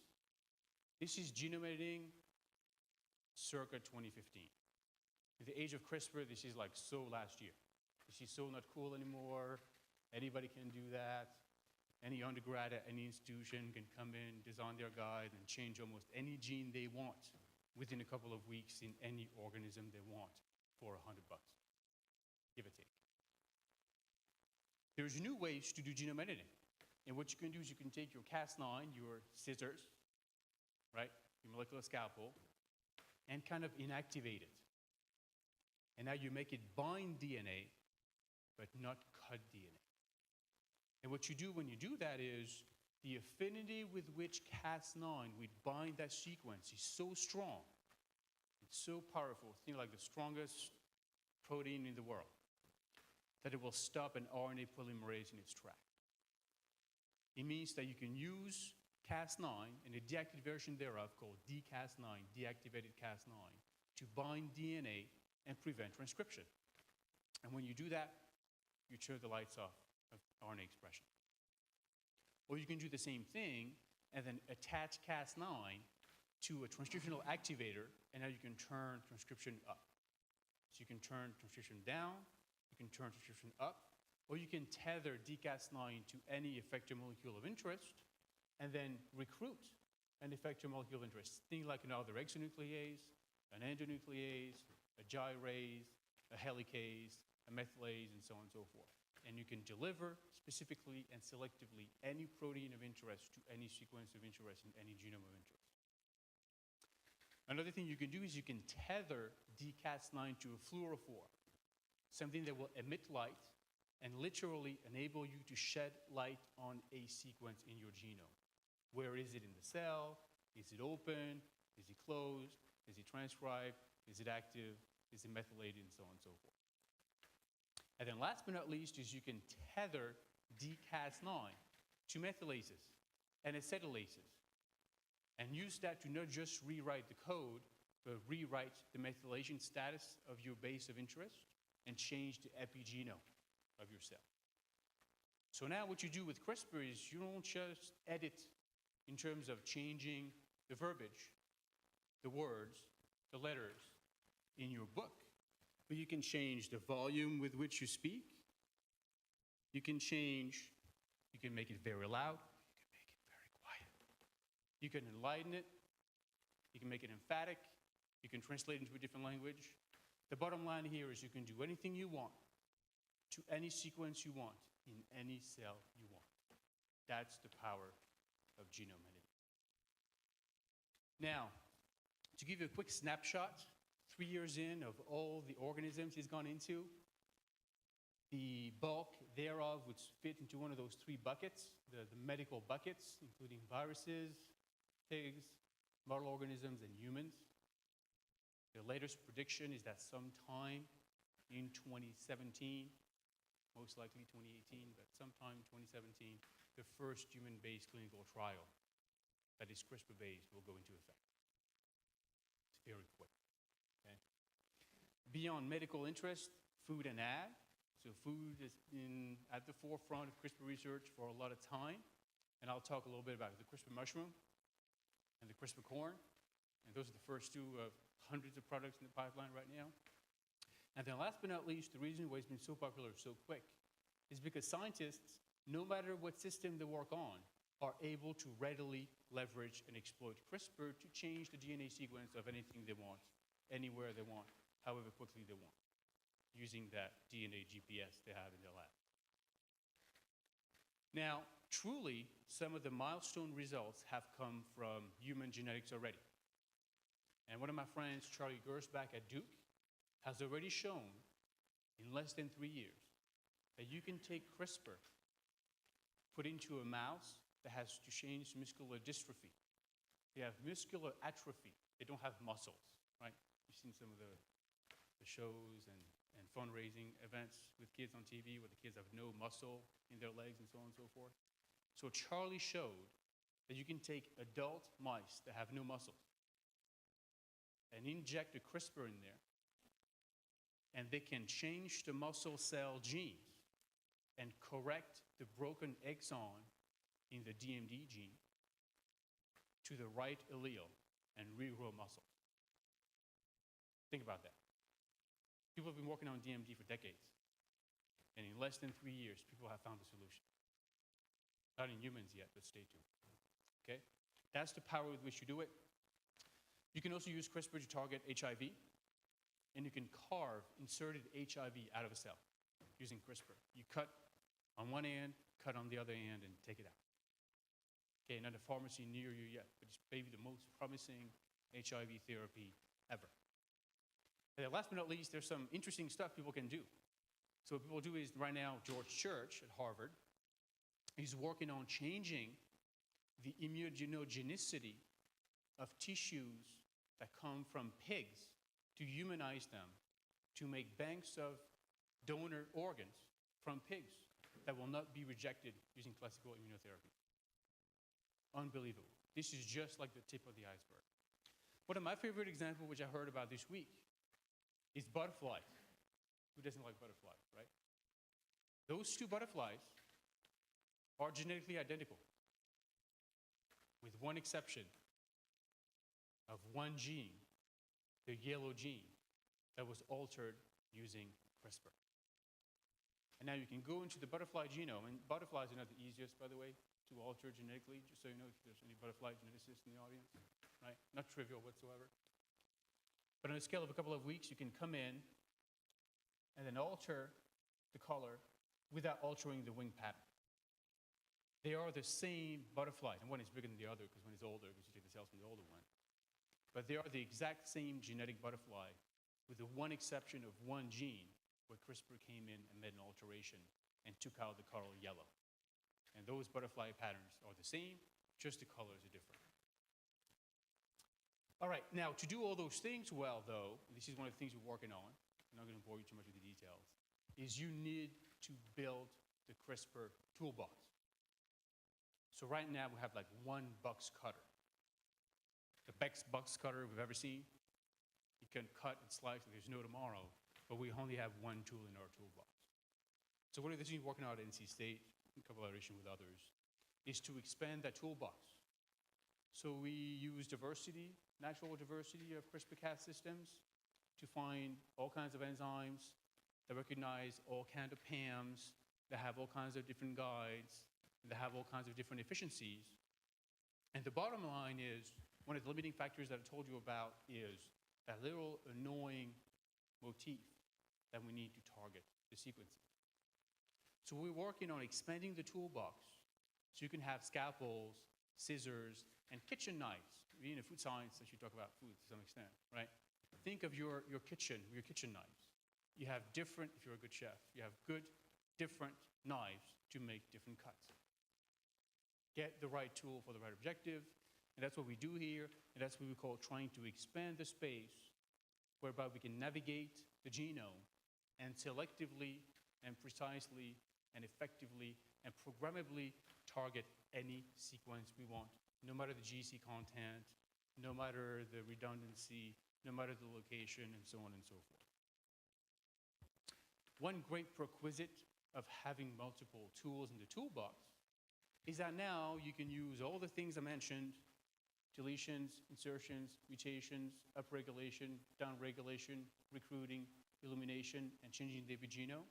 This is genome editing circa 2015. In the age of CRISPR, this is like so last year. This is so not cool anymore. Anybody can do that. Any undergrad at any institution can come in, design their guide, and change almost any gene they want within a couple of weeks in any organism they want for $100, give or take. There's new ways to do genome editing. And what you can do is you can take your Cas9, your scissors, right, your molecular scalpel, and kind of inactivate it. And now you make it bind DNA, but not cut DNA. And what you do when you do that is the affinity with which Cas9 would bind that sequence is so strong, it's so powerful, think like the strongest protein in the world, that it will stop an RNA polymerase in its track. It means that you can use Cas9 and a deactivated version thereof called dCas9, deactivated Cas9, to bind DNA and prevent transcription. And when you do that, you turn the lights off of RNA expression. Or you can do the same thing and then attach Cas9 to a transcriptional activator, and now you can turn transcription up. So you can turn transcription down, you can turn transcription up, or you can tether dCas9 to any effector molecule of interest and then recruit an effector molecule of interest. Things like another exonuclease, an endonuclease, a gyrase, a helicase, a methylase, and so on and so forth. And you can deliver specifically and selectively any protein of interest to any sequence of interest in any genome of interest. Another thing you can do is you can tether dCas9 to a fluorophore, something that will emit light and literally enable you to shed light on a sequence in your genome. Where is it in the cell? Is it open? Is it closed? Is it transcribed? Is it active? Is it methylated? And so on and so forth. And then last but not least is you can tether dCas9 to methylases and acetylases and use that to not just rewrite the code, but rewrite the methylation status of your base of interest and change the epigenome of your cell. So now what you do with CRISPR is you don't just edit in terms of changing the verbiage, the words, the letters in your book, but you can change the volume with which you speak. You can make it very loud, you can make it very quiet. You can enlighten it, you can make it emphatic, you can translate it into a different language. The bottom line here is you can do anything you want to any sequence you want in any cell you want. That's the power of genome editing. Now, to give you a quick snapshot, 3 years in of all the organisms he's gone into, The bulk thereof would fit into one of those three buckets, the medical buckets, including viruses, pigs, model organisms, and humans. The latest prediction is that sometime in 2017, most likely 2018, but sometime in 2017, the first human-based clinical trial that is CRISPR-based will go into effect. It's very quick. Okay? Beyond medical interest, food and ag. So food has been at the forefront of CRISPR research for a lot of time, and I'll talk a little bit about the CRISPR mushroom and the CRISPR corn, and those are the first two of hundreds of products in the pipeline right now. And then last but not least, the reason why it's been so popular so quick is because scientists, no matter what system they work on, are able to readily leverage and exploit CRISPR to change the DNA sequence of anything they want, anywhere they want, however quickly they want, using that DNA GPS they have in their lab. Now, truly, some of the milestone results have come from human genetics already. And one of my friends, Charlie Gersbach at Duke, has already shown in less than 3 years that you can take CRISPR, put into a mouse that has Duchenne's muscular dystrophy. They have muscular atrophy. They don't have muscles, right? You've seen some of the shows and fundraising events with kids on TV where the kids have no muscle in their legs and so on and so forth. So Charlie showed that you can take adult mice that have no muscles and inject a CRISPR in there, and they can change the muscle cell genes and correct the broken exon in the DMD gene to the right allele and regrow muscle. Think about that. People have been working on DMD for decades, and in less than 3 years, people have found a solution. Not in humans yet, but stay tuned. Okay? That's the power with which you do it. You can also use CRISPR to target HIV, and you can carve inserted HIV out of a cell using CRISPR. You cut on one end, cut on the other end, and take it out. Okay, not a pharmacy near you yet, but it's maybe the most promising HIV therapy ever. And last but not least, there's some interesting stuff people can do. So what people do is, right now, George Church at Harvard is working on changing the immunogenicity of tissues that come from pigs to humanize them, to make banks of donor organs from pigs that will not be rejected using classical immunotherapy. Unbelievable. This is just like the tip of the iceberg. One of my favorite examples, which I heard about this week, is butterflies. Who doesn't like butterflies, right? Those two butterflies are genetically identical, with one exception of one gene, the yellow gene, that was altered using CRISPR. And now you can go into the butterfly genome, and butterflies are not the easiest, by the way, to alter genetically, just so you know if there's any butterfly geneticists in the audience, right? Not trivial whatsoever. But on a scale of a couple of weeks, you can come in and then alter the color without altering the wing pattern. They are the same butterfly, and one is bigger than the other because one is older, because you take the cells from the older one. But they are the exact same genetic butterfly with the one exception of one gene where CRISPR came in and made an alteration and took out the color yellow. And those butterfly patterns are the same, just the colors are different. All right, now to do all those things well, though, and this is one of the things we're working on, I'm not going to bore you too much with the details, is you need to build the CRISPR toolbox. So right now we have like one box cutter. The best box cutter we've ever seen. You can cut and slice, and there's no tomorrow, but we only have one tool in our toolbox. So one of the things we're working on at NC State, in collaboration with others, is to expand that toolbox. So we use diversity, natural diversity of CRISPR-Cas systems to find all kinds of enzymes that recognize all kinds of PAMs, that have all kinds of different guides, that have all kinds of different efficiencies. And the bottom line is, one of the limiting factors that I told you about is that little annoying motif that we need to target, the sequencing. So we're working on expanding the toolbox so you can have scalpels, scissors, and kitchen knives. Being in food science, I should talk about food to some extent, right? Think of your kitchen knives. You have different, if you're a good chef, you have good different knives to make different cuts. Get the right tool for the right objective, and that's what we do here, and that's what we call trying to expand the space whereby we can navigate the genome and selectively and precisely and effectively and programmably target any sequence we want, no matter the GC content, no matter the redundancy, no matter the location, and so on and so forth. One great prerequisite of having multiple tools in the toolbox is that now you can use all the things I mentioned: deletions, insertions, mutations, upregulation, downregulation, recruiting, illumination, and changing the epigenome.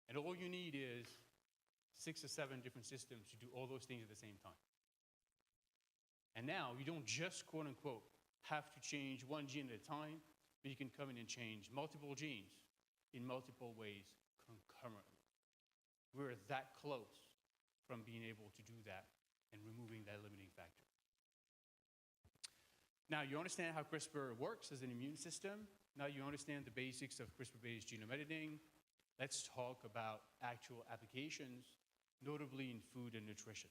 And all you need is 6 or 7 different systems to do all those things at the same time. And now you don't just, quote unquote, have to change one gene at a time, but you can come in and change multiple genes in multiple ways concurrently. We're that close from being able to do that and removing that limiting factor. Now you understand how CRISPR works as an immune system. Now you understand the basics of CRISPR-based genome editing. Let's talk about actual applications, notably in food and nutrition.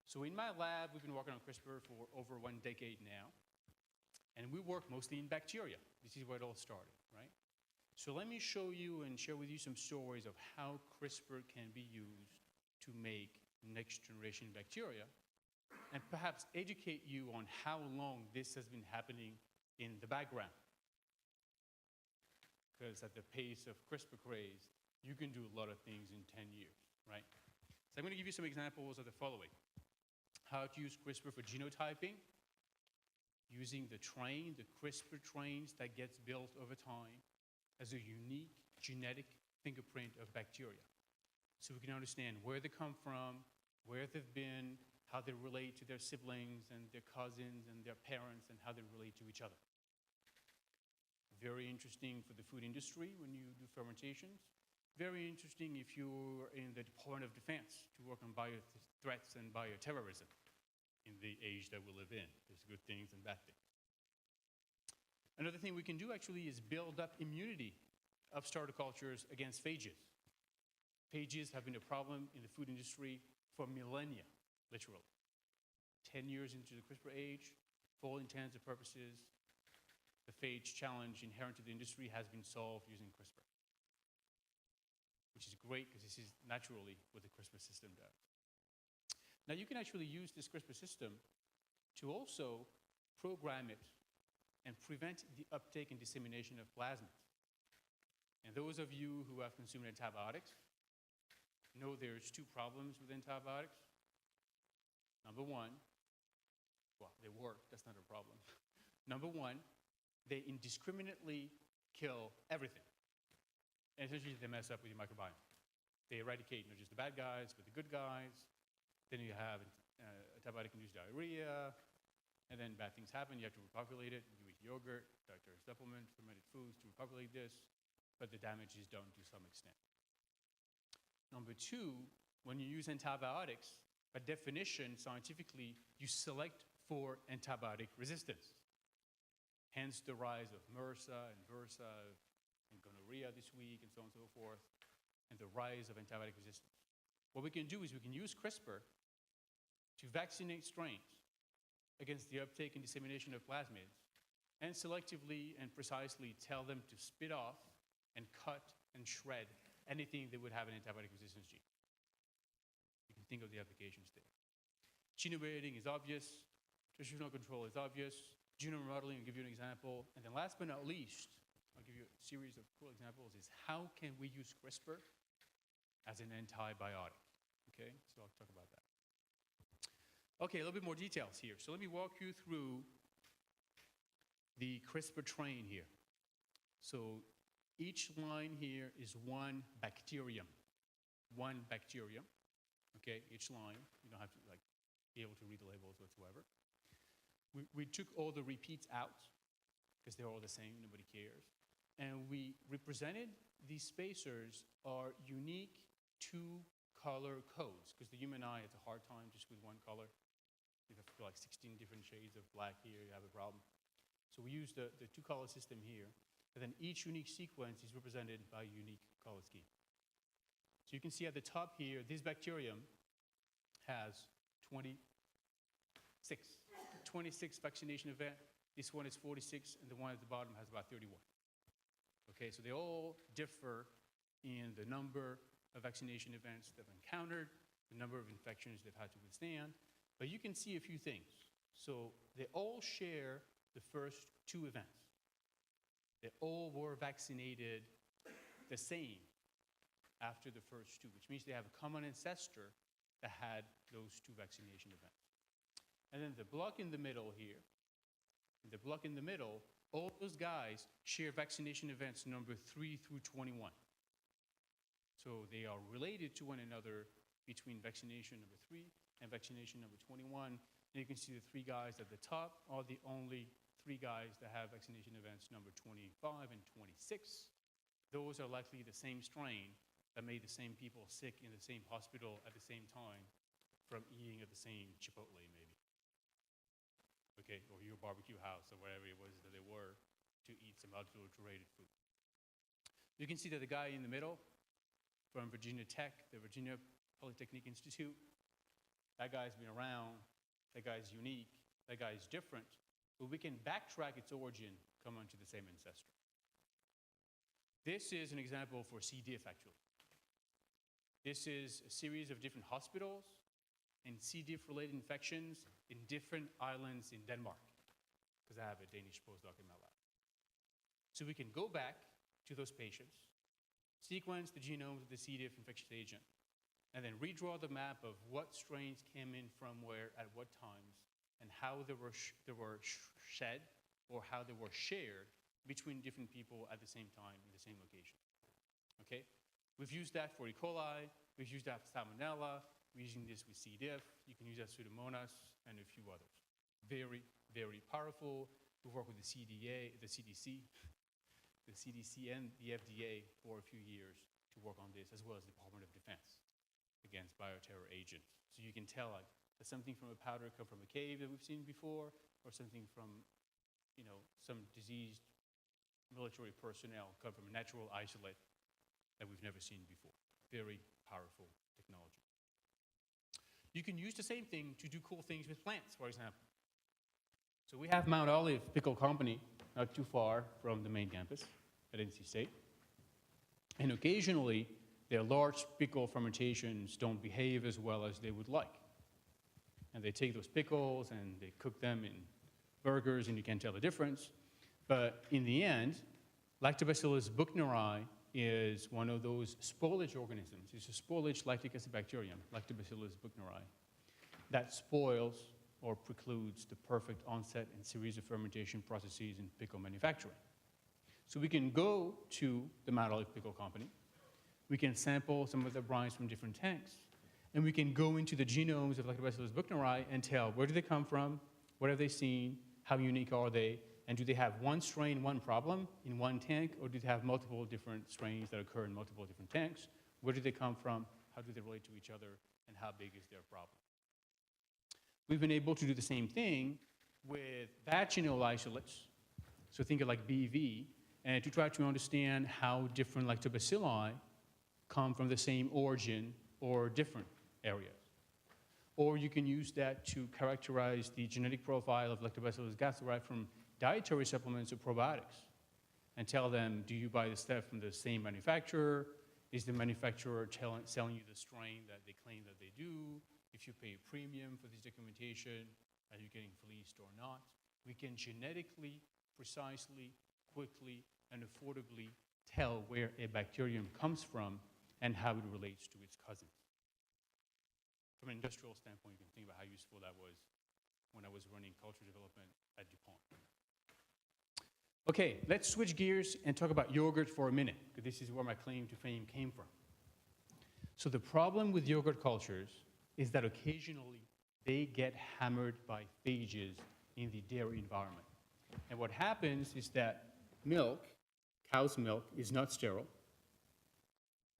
So in my lab, we've been working on CRISPR for over 1 decade now, and we work mostly in bacteria. This is where it all started, right? So let me show you and share with you some stories of how CRISPR can be used to make next generation bacteria, and perhaps educate you on how long this has been happening in the background. Because at the pace of CRISPR craze, you can do a lot of things in 10 years, right? So I'm going to give you some examples of the following. How to use CRISPR for genotyping, using the CRISPR trains that gets built over time as a unique genetic fingerprint of bacteria. So we can understand where they come from, where they've been, how they relate to their siblings and their cousins and their parents, and how they relate to each other. Very interesting for the food industry when you do fermentations. Very interesting if you're in the Department of Defense to work on bio-threats and bioterrorism in the age that we live in. There's good things and bad things. Another thing we can do actually is build up immunity of starter cultures against phages. Phages have been a problem in the food industry for millennia, literally. 10 years into the CRISPR age, for all intents and purposes, the phage challenge inherent to the industry has been solved using CRISPR, which is great because this is naturally what the CRISPR system does. Now you can actually use this CRISPR system to also program it and prevent the uptake and dissemination of plasmids. And those of you who have consumed antibiotics know there's 2 problems with antibiotics. Number one, well, they work, that's not a problem. Number one, they indiscriminately kill everything. And essentially, they mess up with your microbiome. They eradicate not just the bad guys, but the good guys. Then you have antibiotic-induced diarrhea, and then bad things happen. You have to repopulate it. You eat yogurt, dietary supplements, fermented foods to repopulate this, but the damage is done to some extent. Number 2, when you use antibiotics, by definition, scientifically, you select for antibiotic resistance. Hence the rise of MRSA and VRSA and gonorrhea this week and so on and so forth, and the rise of antibiotic resistance. What we can do is we can use CRISPR to vaccinate strains against the uptake and dissemination of plasmids, and selectively and precisely tell them to spit off and cut and shred anything that would have an antibiotic resistance gene. You can think of the applications there. Genome editing is obvious. Nutritional control is obvious. Genome remodeling, I'll give you an example. And then last but not least, I'll give you a series of cool examples, is how can we use CRISPR as an antibiotic? Okay, so I'll talk about that. Okay, a little bit more details here. So let me walk you through the CRISPR train here. So each line here is one bacterium. One bacterium. Okay, each line. You don't have to be able to read the labels whatsoever. We took all the repeats out because they're all the same, nobody cares. And we represented these spacers are unique 2-color codes because the human eye has a hard time just with one color. You have to do 16 different shades of black here, you have a problem. So we use the 2-color system here, and then each unique sequence is represented by a unique color scheme. you can see at the top here, this bacterium has 26 vaccination events. This one is 46, and the one at the bottom has about 31. Okay, so they all differ in the number of vaccination events they've encountered, the number of infections they've had to withstand, but you can see a few things. So they all share the first 2 events. They all were vaccinated the same after the first 2, which means they have a common ancestor that had those 2 vaccination events. And then the block in the middle here, all those guys share vaccination events number 3 through 21. So they are related to one another between vaccination number 3 and vaccination number 21. And you can see the 3 guys at the top are the only 3 guys that have vaccination events number 25 and 26. Those are likely the same strain that made the same people sick in the same hospital at the same time from eating at the same Chipotle, maybe. Okay, or your barbecue house or wherever it was that they were to eat some adulterated food. You can see that the guy in the middle from Virginia Tech, the Virginia Polytechnic Institute, that guy's been around, that guy's unique, that guy's different, but we can backtrack its origin, come onto the same ancestor. This is an example for C. diff, actually. This is a series of different hospitals and C. diff-related infections in different islands in Denmark, because I have a Danish postdoc in my lab. So we can go back to those patients, sequence the genomes of the C. diff infectious agent, and then redraw the map of what strains came in from where at what times, and how they were shed or how they were shared between different people at the same time in the same location. Okay? We've used that for E. coli, we've used that for Salmonella, we're using this with C. diff, you can use that with Pseudomonas, and a few others. Very, very powerful. We work with the CDC and the FDA for a few years to work on this, as well as the Department of Defense against bioterror agents. So you can tell like, that something from a powder come from a cave that we've seen before, or something from some diseased military personnel come from a natural isolate that we've never seen before. Very powerful technology. You can use the same thing to do cool things with plants, for example. So we have Mount Olive Pickle Company, not too far from the main campus at NC State. And occasionally, their large pickle fermentations don't behave as well as they would like. And they take those pickles and they cook them in burgers, and you can't tell the difference. But in the end, Lactobacillus buchneri is one of those spoilage organisms. It's a spoilage lactic acid bacterium, Lactobacillus buchneri, that spoils or precludes the perfect onset and series of fermentation processes in pickle manufacturing. So we can go to the Mount Olive Pickle Company, we can sample some of the brines from different tanks, and we can go into the genomes of Lactobacillus buchneri and tell where do they come from, what have they seen, how unique are they, and do they have one strain, one problem in one tank, or do they have multiple different strains that occur in multiple different tanks? Where do they come from? How do they relate to each other? And how big is their problem? We've been able to do the same thing with vaginal isolates, so think of like BV, and to try to understand how different lactobacilli come from the same origin or different areas. Or you can use that to characterize the genetic profile of Lactobacillus gasseri from dietary supplements or probiotics and tell them, do you buy the stuff from the same manufacturer? Is the manufacturer selling you the strain that they claim that they do? If you pay a premium for this documentation, are you getting fleeced or not? We can genetically, precisely, quickly, and affordably tell where a bacterium comes from and how it relates to its cousins. From an industrial standpoint, you can think about how useful that was when I was running culture development at DuPont. Okay, let's switch gears and talk about yogurt for a minute, because this is where my claim to fame came from. So the problem with yogurt cultures is that occasionally they get hammered by phages in the dairy environment. And what happens is that milk, cow's milk, is not sterile,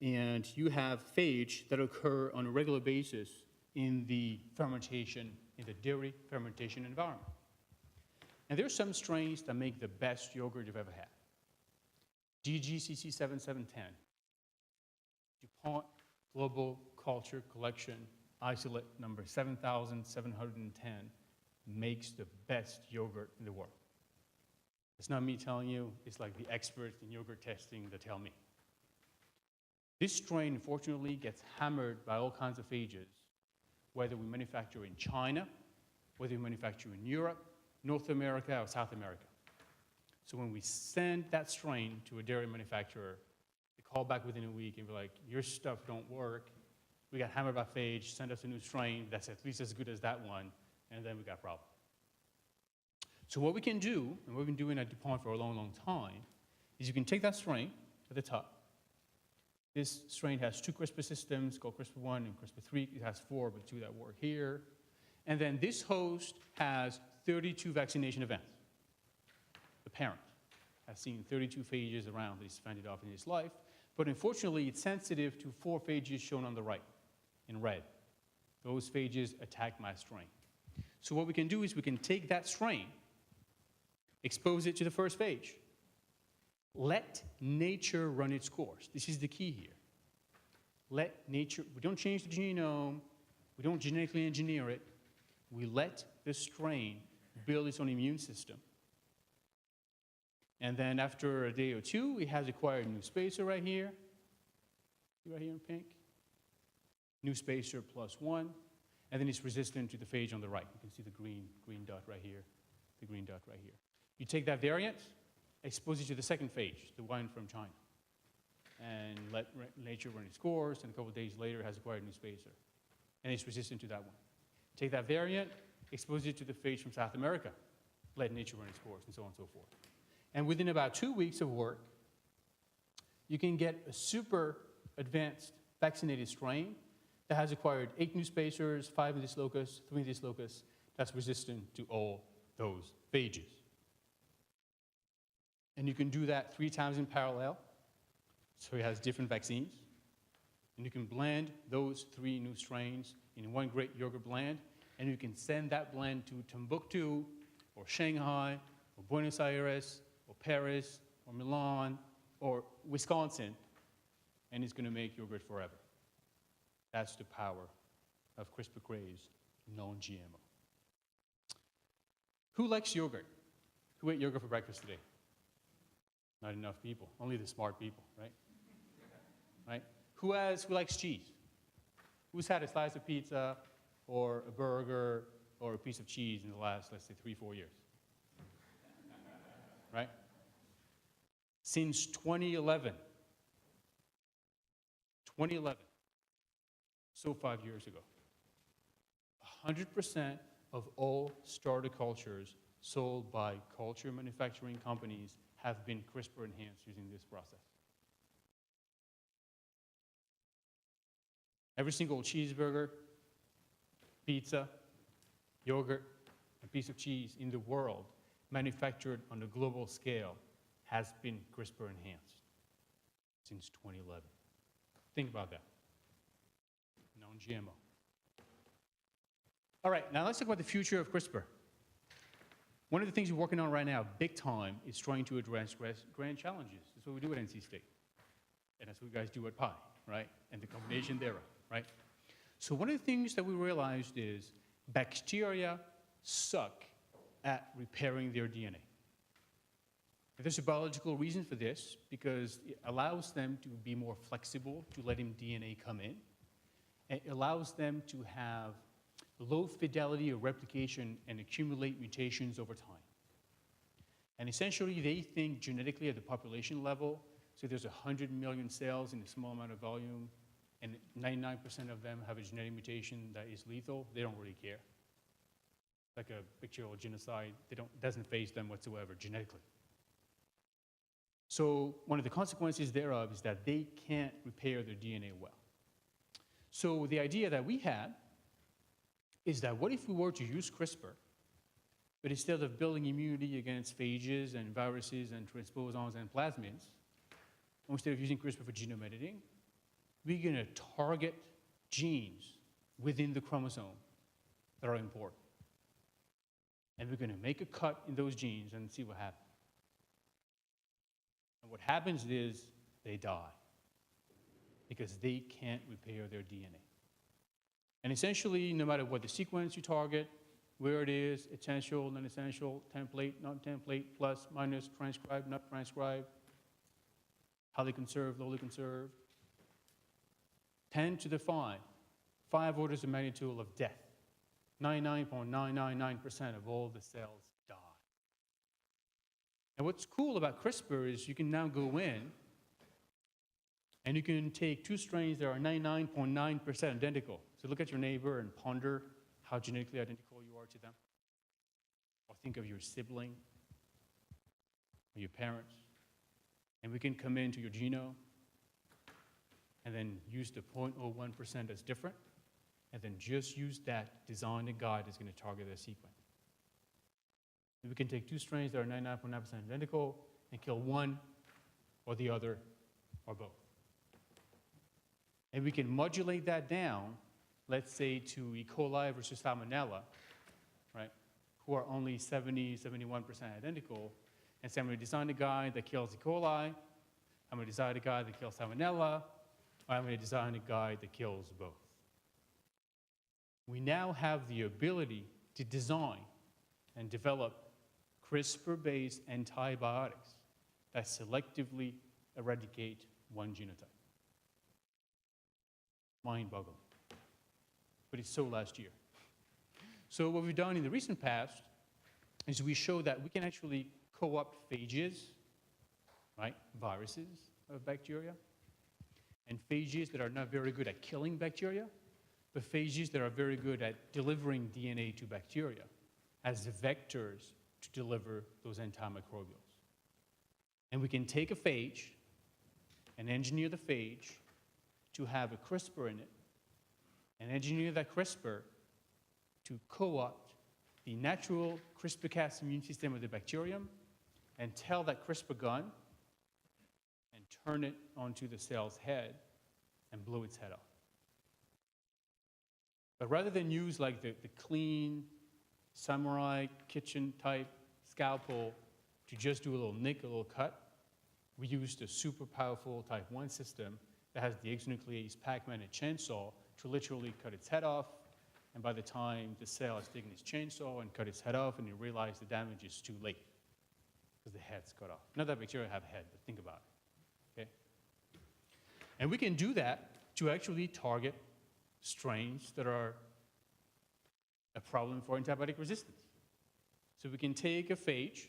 and you have phage that occur on a regular basis in the fermentation, in the dairy fermentation environment. And there are some strains that make the best yogurt you've ever had. DGCC7710, DuPont Global Culture Collection isolate number 7,710 makes the best yogurt in the world. It's not me telling you, it's like the experts in yogurt testing that tell me. This strain, unfortunately, gets hammered by all kinds of phages, whether we manufacture in China, whether we manufacture in Europe, North America, or South America. So when we send that strain to a dairy manufacturer, they call back within a week and be like, your stuff don't work. We got hammered by phage, send us a new strain that's at least as good as that one, and then we got a problem. So what we can do, and what we've been doing at DuPont for a long, long time, is you can take that strain at the top. This strain has 2 CRISPR systems called CRISPR-1 and CRISPR-3. It has 4, but 2 that work here. And then this host has 32 vaccination events. The parent has seen 32 phages around that he's fended off in his life, but unfortunately, it's sensitive to 4 phages shown on the right in red. Those phages attack my strain. So what we can do is we can take that strain, expose it to the first phage, let nature run its course. This is the key here. Let nature, we don't change the genome, we don't genetically engineer it, we let the strain build its own immune system. And then after a day or 2, it has acquired a new spacer right here in pink, new spacer +1, and then it's resistant to the phage on the right. You can see the green dot right here, the green dot right here. You take that variant, expose it to the second phage, the one from China, and let nature run its course, and a couple of days later, it has acquired a new spacer, and it's resistant to that one. Take that variant, expose it to the phage from South America, let nature run its course, and so on and so forth. And within about 2 weeks of work, you can get a super advanced vaccinated strain that has acquired 8 new spacers, 5 in this locus, 3 in this locus, that's resistant to all those phages. And you can do that 3 times in parallel, so it has different vaccines. And you can blend those 3 new strains in one great yogurt blend, and you can send that blend to Timbuktu, or Shanghai, or Buenos Aires, or Paris, or Milan, or Wisconsin, and it's going to make yogurt forever. That's the power of CRISPR-crazed non-GMO. Who likes yogurt? Who ate yogurt for breakfast today? Not enough people. Only the smart people, right? Right? Who likes cheese? Who's had a slice of pizza or a burger or a piece of cheese in the last, let's say, 3-4 years? Right? Since 2011, so 5 years ago, 100% of all starter cultures sold by culture manufacturing companies have been CRISPR enhanced using this process. Every single cheeseburger, pizza, yogurt, and piece of cheese in the world manufactured on a global scale has been CRISPR enhanced since 2011. Think about that. Non-GMO. All right, now let's talk about the future of CRISPR. One of the things we're working on right now, big time, is trying to address grand challenges. That's what we do at NC State. And that's what you guys do at Pi, right? And the combination thereof, right? So one of the things that we realized is bacteria suck at repairing their DNA. There's a biological reason for this, because it allows them to be more flexible to letting DNA come in. It allows them to have low fidelity of replication and accumulate mutations over time. And essentially, they think genetically at the population level, so there's 100 million cells in a small amount of volume, and 99% of them have a genetic mutation that is lethal. They don't really care. Like a bacterial genocide, it doesn't faze them whatsoever genetically. So one of the consequences thereof is that they can't repair their DNA well. So the idea that we had is that what if we were to use CRISPR, but instead of building immunity against phages and viruses and transposons and plasmids, instead of using CRISPR for genome editing, we're going to target genes within the chromosome that are important. And we're going to make a cut in those genes and see what happens. And what happens is they die. because they can't repair their DNA. And essentially, no matter what the sequence you target, where it is, essential, non-essential, template, non-template, plus, minus, transcribed, not transcribed, highly conserved, lowly conserved, tend to define 5 orders of magnitude of death. 99.999% of all the cells die. And what's cool about CRISPR is you can now go in and you can take 2 strains that are 99.9% identical. So look at your neighbor and ponder how genetically identical you are to them. Or think of your sibling or your parents. And we can come into your genome and then use the 0.01% that's different, and then just use that design and guide that's going to target the sequence. And we can take 2 strains that are 99.9% identical and kill one or the other or both. And we can modulate that down, let's say to E. coli versus Salmonella, right, who are only 70, 71% identical, and say I'm going to design a guide that kills E. coli, I'm going to design a guide that kills Salmonella, or I'm going to design a guide that kills both. We now have the ability to design and develop CRISPR-based antibiotics that selectively eradicate one genotype. Mind-boggling. But it's so last year. So what we've done in the recent past is we show that we can actually co-opt phages, right, viruses of bacteria, and phages that are not very good at killing bacteria, but phages that are very good at delivering DNA to bacteria as vectors to deliver those antimicrobials. And we can take a phage and engineer the phage to have a CRISPR in it, and engineer that CRISPR to co-opt the natural CRISPR-Cas immune system of the bacterium and tell that CRISPR gun and turn it onto the cell's head and blow its head off. But rather than use like the clean samurai kitchen type scalpel to just do a little nick, a little cut, we used a super powerful type 1 system that has the exonuclease Pac-Man and chainsaw to literally cut its head off. And by the time the cell has taken its chainsaw and cut its head off, and you realize the damage is too late because the head's cut off. Not that bacteria have a head, but think about it. Okay? And we can do that to actually target strains that are a problem for antibiotic resistance. So we can take a phage,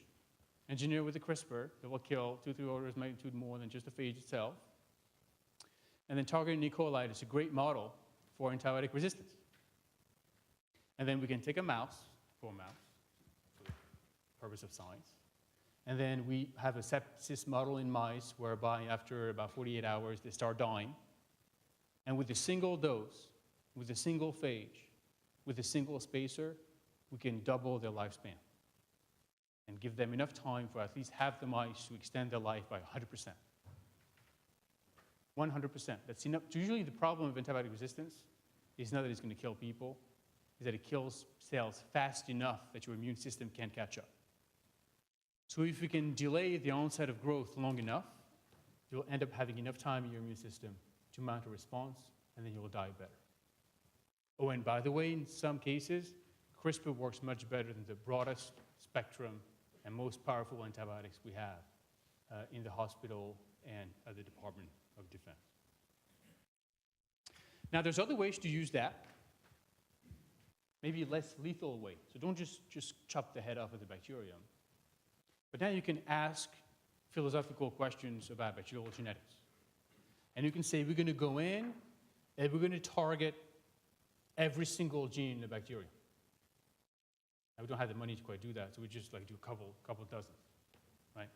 engineer with a CRISPR that will kill 2-3 orders of magnitude more than just the phage itself, and then targeting E. coli is a great model for antibiotic resistance. And then we can take a mouse, for the purpose of science, and then we have a sepsis model in mice whereby after about 48 hours they start dying. And with a single dose, with a single phage, with a single spacer, we can double their lifespan and give them enough time for at least half the mice to extend their life by 100%. 100%. That's enough. Usually the problem of antibiotic resistance is not that it's going to kill people, is that it kills cells fast enough that your immune system can't catch up. So if you can delay the onset of growth long enough, you'll end up having enough time in your immune system to mount a response, and then you'll die better. Oh, and by the way, in some cases, CRISPR works much better than the broadest spectrum and most powerful antibiotics we have in the hospital and at the Department of Defense. Now, there's other ways to use that, maybe less lethal way. So don't just chop the head off of the bacterium. But now you can ask philosophical questions about bacterial genetics. And you can say, we're going to go in and we're going to target every single gene in the bacterium. Now, we don't have the money to quite do that, so we just like do a couple dozen, right?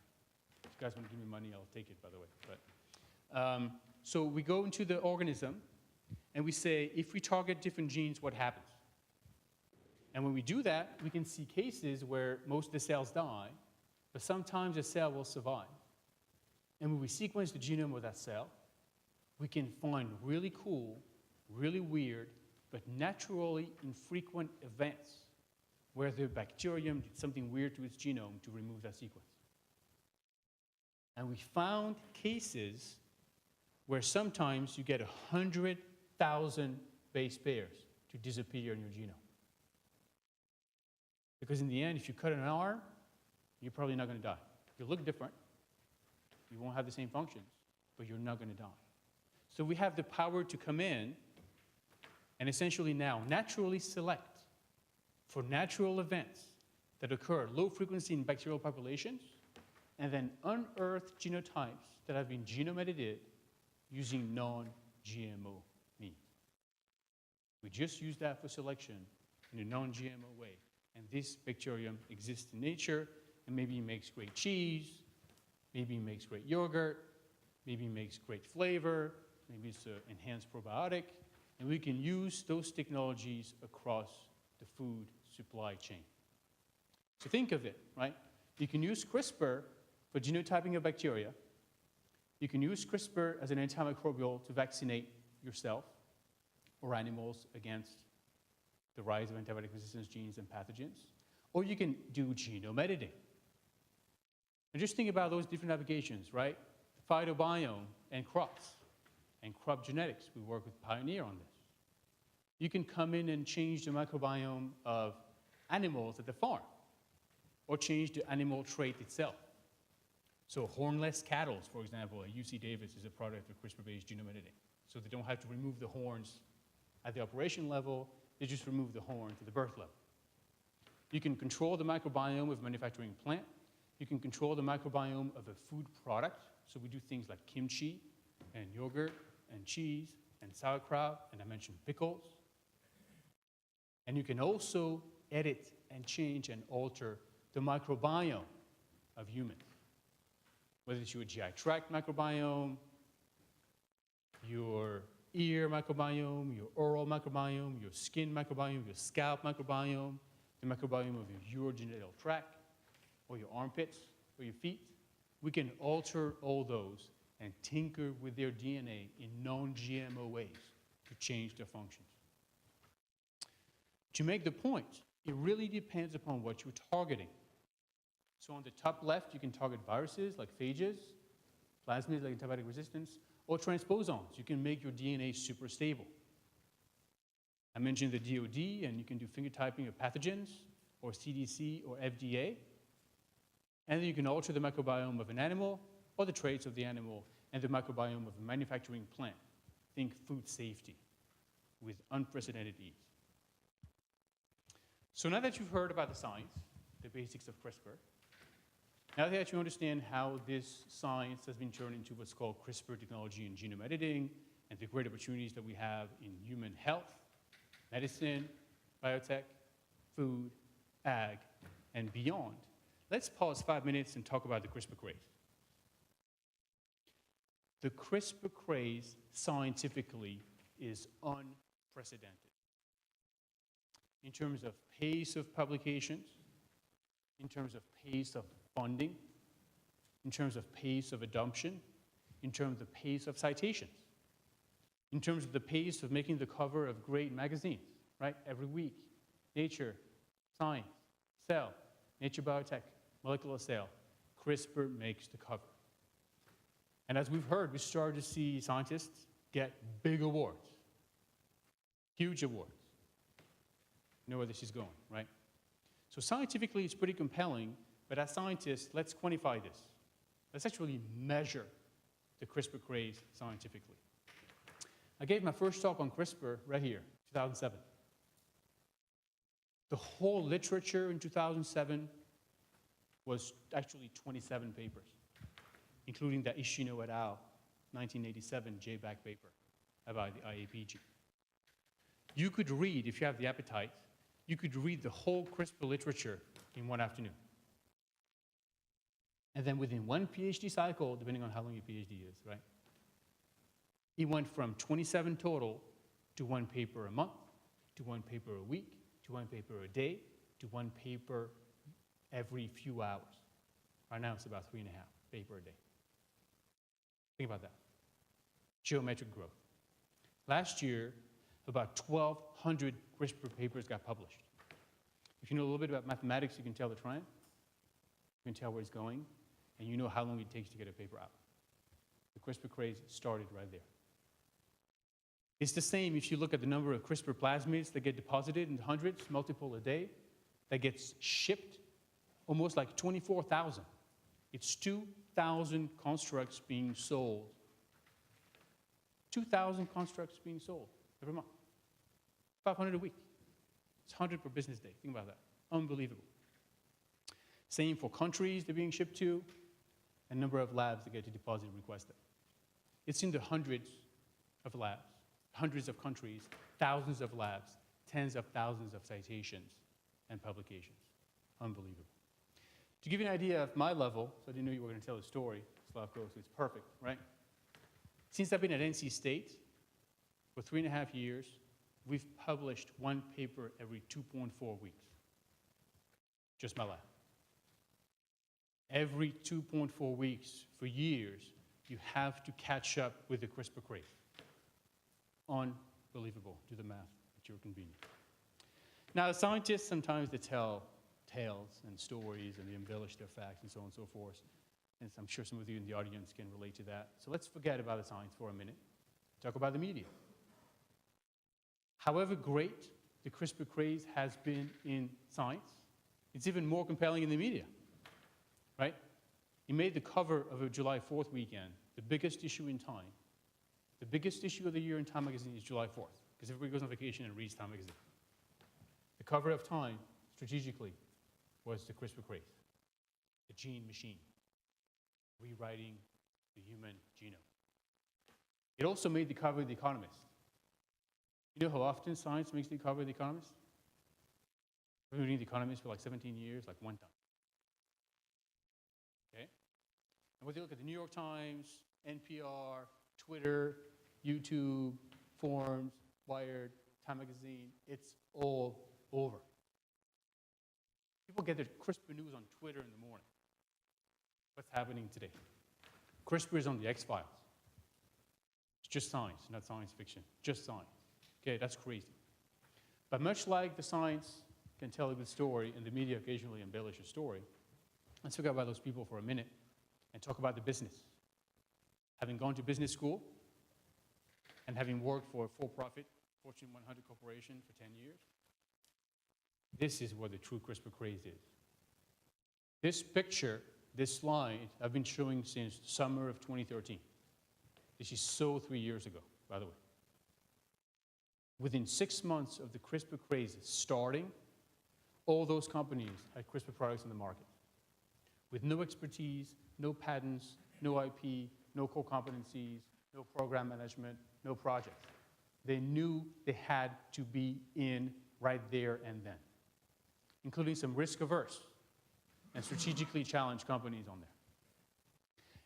If you guys want to give me money, I'll take it, by the way. But, so we go into the organism, and we say, if we target different genes, what happens? And when we do that, we can see cases where most of the cells die, but sometimes a cell will survive. And when we sequence the genome of that cell, we can find really cool, really weird, but naturally infrequent events where the bacterium did something weird to its genome to remove that sequence. And we found cases where sometimes you get 100,000 base pairs to disappear in your genome. Because in the end, if you cut an arm, you're probably not going to die. You'll look different. You won't have the same functions, but you're not going to die. So we have the power to come in and essentially now naturally select for natural events that occur low frequency in bacterial populations, and then unearth genotypes that have been genome edited using non-GMO means. We just use that for selection in a non-GMO way. And this bacterium exists in nature, and maybe it makes great cheese, maybe it makes great yogurt, maybe it makes great flavor, maybe it's an enhanced probiotic, and we can use those technologies across the food supply chain. So think of it, right? You can use CRISPR for genotyping of bacteria. You can use CRISPR as an antimicrobial to vaccinate yourself or animals against the rise of antibiotic resistance genes and pathogens. Or you can do genome editing. And just think about those different applications, right? The phytobiome and crops and crop genetics. We work with Pioneer on this. You can come in and change the microbiome of animals at the farm, or change the animal trait itself. So hornless cattle, for example, at UC Davis is a product of CRISPR-based genome editing. So they don't have to remove the horns at the operation level, they just remove the horns at the birth level. You can control the microbiome of a manufacturing plant. You can control the microbiome of a food product. So we do things like kimchi and yogurt and cheese and sauerkraut, and I mentioned pickles. And you can also edit and change and alter the microbiome of humans. Whether it's your GI tract microbiome, your ear microbiome, your oral microbiome, your skin microbiome, your scalp microbiome, the microbiome of your urogenital tract, or your armpits, or your feet. We can alter all those and tinker with their DNA in non-GMO ways to change their functions. To make the point, it really depends upon what you're targeting. So on the top left, you can target viruses like phages, plasmids like antibiotic resistance, or transposons. You can make your DNA super stable. I mentioned the DoD, and you can do phenotyping of pathogens, or CDC, or FDA. And then you can alter the microbiome of an animal, or the traits of the animal, and the microbiome of a manufacturing plant. Think food safety with unprecedented ease. So now that you've heard about the science, the basics of CRISPR, now that you understand how this science has been turned into what's called CRISPR technology and genome editing, and the great opportunities that we have in human health, medicine, biotech, food, ag, and beyond, let's pause 5 minutes and talk about the CRISPR craze. The CRISPR craze scientifically is unprecedented in terms of pace of publications, in terms of pace of funding, in terms of pace of adoption, in terms of the pace of citations, in terms of the pace of making the cover of great magazines, right? Every week, Nature, Science, Cell, Nature Biotech, Molecular Cell, CRISPR makes the cover. And as we've heard, we started to see scientists get big awards, huge awards. You know where this is going, right? So scientifically, it's pretty compelling, but as scientists, let's quantify this. Let's actually measure the CRISPR craze scientifically. I gave my first talk on CRISPR right here, 2007. The whole literature in 2007 was actually 27 papers, including the Ishino et al. 1987 JBAC paper about the IAPG. You could read, if you have the appetite, you could read the whole CRISPR literature in one afternoon. And then within one PhD cycle, depending on how long your PhD is, right? It went from 27 total to one paper a month, to one paper a week, to one paper a day, to one paper every few hours. Right now, it's about 3.5 papers a day. Think about that. Geometric growth. Last year, about 1,200 CRISPR papers got published. If you know a little bit about mathematics, you can tell the trend. You can tell where it's going, and you know how long it takes to get a paper out. The CRISPR craze started right there. It's the same if you look at the number of CRISPR plasmids that get deposited in the hundreds, multiple a day, that gets shipped, almost like 24,000. It's 2,000 constructs being sold. 2,000 constructs being sold every month. 500 a week. It's 100 per business day. Think about that. Unbelievable. Same for countries they're being shipped to, and number of labs that get to deposit and request them. It's in the hundreds of labs, hundreds of countries, thousands of labs, tens of thousands of citations and publications. Unbelievable. To give you an idea of my level, so I didn't know you were going to tell a story, Slavko, so it's perfect, right? Since I've been at NC State for 3.5 years, we've published one paper every 2.4 weeks. Just my lab. Every 2.4 weeks for years, you have to catch up with the CRISPR craze. Unbelievable. Do the math at your convenience. Now, scientists sometimes they tell tales and stories and they embellish their facts and so on and so forth. And I'm sure some of you in the audience can relate to that. So let's forget about the science for a minute. Talk about the media. However great the CRISPR craze has been in science, it's even more compelling in the media, right? It made the cover of a July 4th weekend, the biggest issue in Time. The biggest issue of the year in Time magazine is July 4th, because everybody goes on vacation and reads Time magazine. The cover of Time, strategically, was the CRISPR craze, the gene machine, rewriting the human genome. It also made the cover of The Economist. You know how often science makes the cover of The Economist? I've been reading The Economist for like 17 years, like one time. Okay? And whether you look at the New York Times, NPR, Twitter, YouTube, Forums, Wired, Time Magazine, it's all over. People get their CRISPR news on Twitter in the morning. What's happening today? CRISPR is on the X-Files. It's just science, not science fiction, just science. Okay, that's crazy. But much like the science can tell a good story and the media occasionally embellish a story, let's forget about those people for a minute and talk about the business. Having gone to business school and having worked for a for-profit Fortune 100 corporation for 10 years, this is what the true CRISPR craze is. This picture, this slide, I've been showing since summer of 2013. This is so 3 years ago, by the way. Within 6 months of the CRISPR craze starting, all those companies had CRISPR products in the market. With no expertise, no patents, no IP, no core competencies, no program management, no projects. They knew they had to be in right there and then, including some risk-averse and strategically challenged companies on there.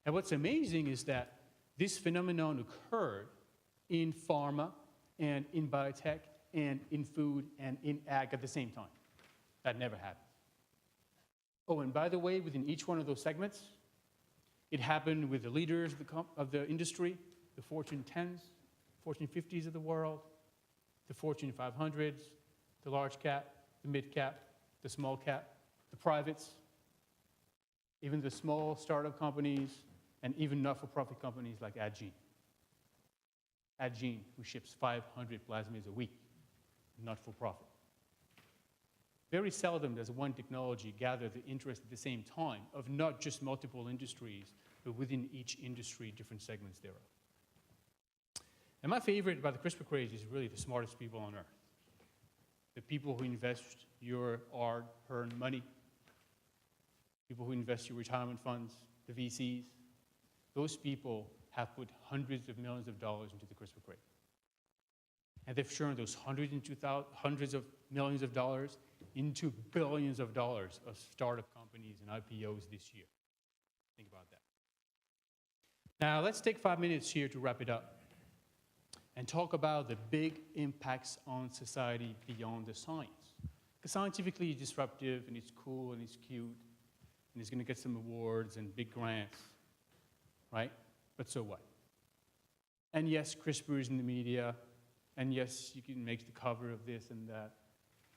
And what's amazing is that this phenomenon occurred in pharma and in biotech and in food and in ag at the same time. That never happened. Oh, and by the way, within each one of those segments, it happened with the leaders of the industry, the Fortune 10s, Fortune 50s of the world, the Fortune 500s, the large cap, the mid cap, the small cap, the privates, even the small startup companies, and even not-for-profit companies like Adgene. Adgene, who ships 500 plasmids a week, not-for-profit. Very seldom does one technology gather the interest at the same time of not just multiple industries, but within each industry, different segments thereof. And my favorite about the CRISPR craze is really the smartest people on earth. The people who invest your hard-earned money, people who invest your retirement funds, the VCs, those people have put hundreds of millions of dollars into the CRISPR craze. And they've turned those hundreds of millions of dollars into billions of dollars of startup companies and IPOs this year. Think about that. Now, let's take 5 minutes here to wrap it up and talk about the big impacts on society beyond the science. Because scientifically it's disruptive and it's cool and it's cute and it's going to get some awards and big grants, right? But so what? And yes, CRISPR is in the media, and yes, you can make the cover of this and that,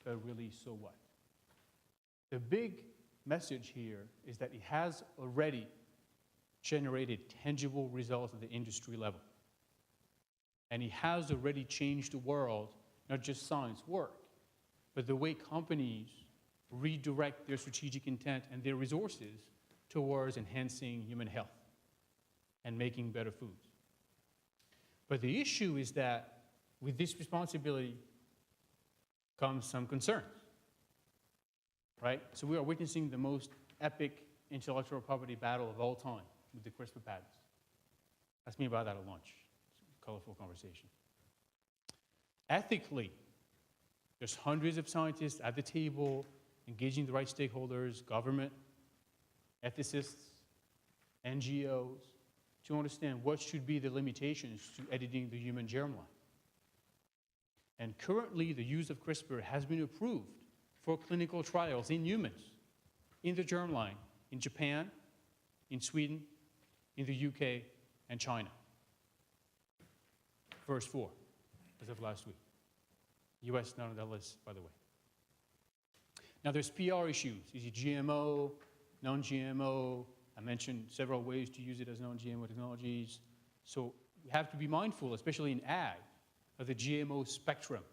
but really, so what? The big message here is that it has already generated tangible results at the industry level. And it has already changed the world, not just science work, but the way companies redirect their strategic intent and their resources towards enhancing human health and making better foods. But the issue is that with this responsibility comes some concerns, right? So we are witnessing the most epic intellectual property battle of all time with the CRISPR patents. Ask me about that at lunch. It's a colorful conversation. Ethically, there's hundreds of scientists at the table engaging the right stakeholders, government, ethicists, NGOs, to understand what should be the limitations to editing the human germline. And currently, the use of CRISPR has been approved for clinical trials in humans, in the germline, in Japan, in Sweden, in the UK, and China. First 4, as of last week. US not on that list, by the way. Now, there's PR issues. Is it GMO, non-GMO? I mentioned several ways to use it as non-GMO technologies. So we have to be mindful, especially in ag, of the GMO spectrum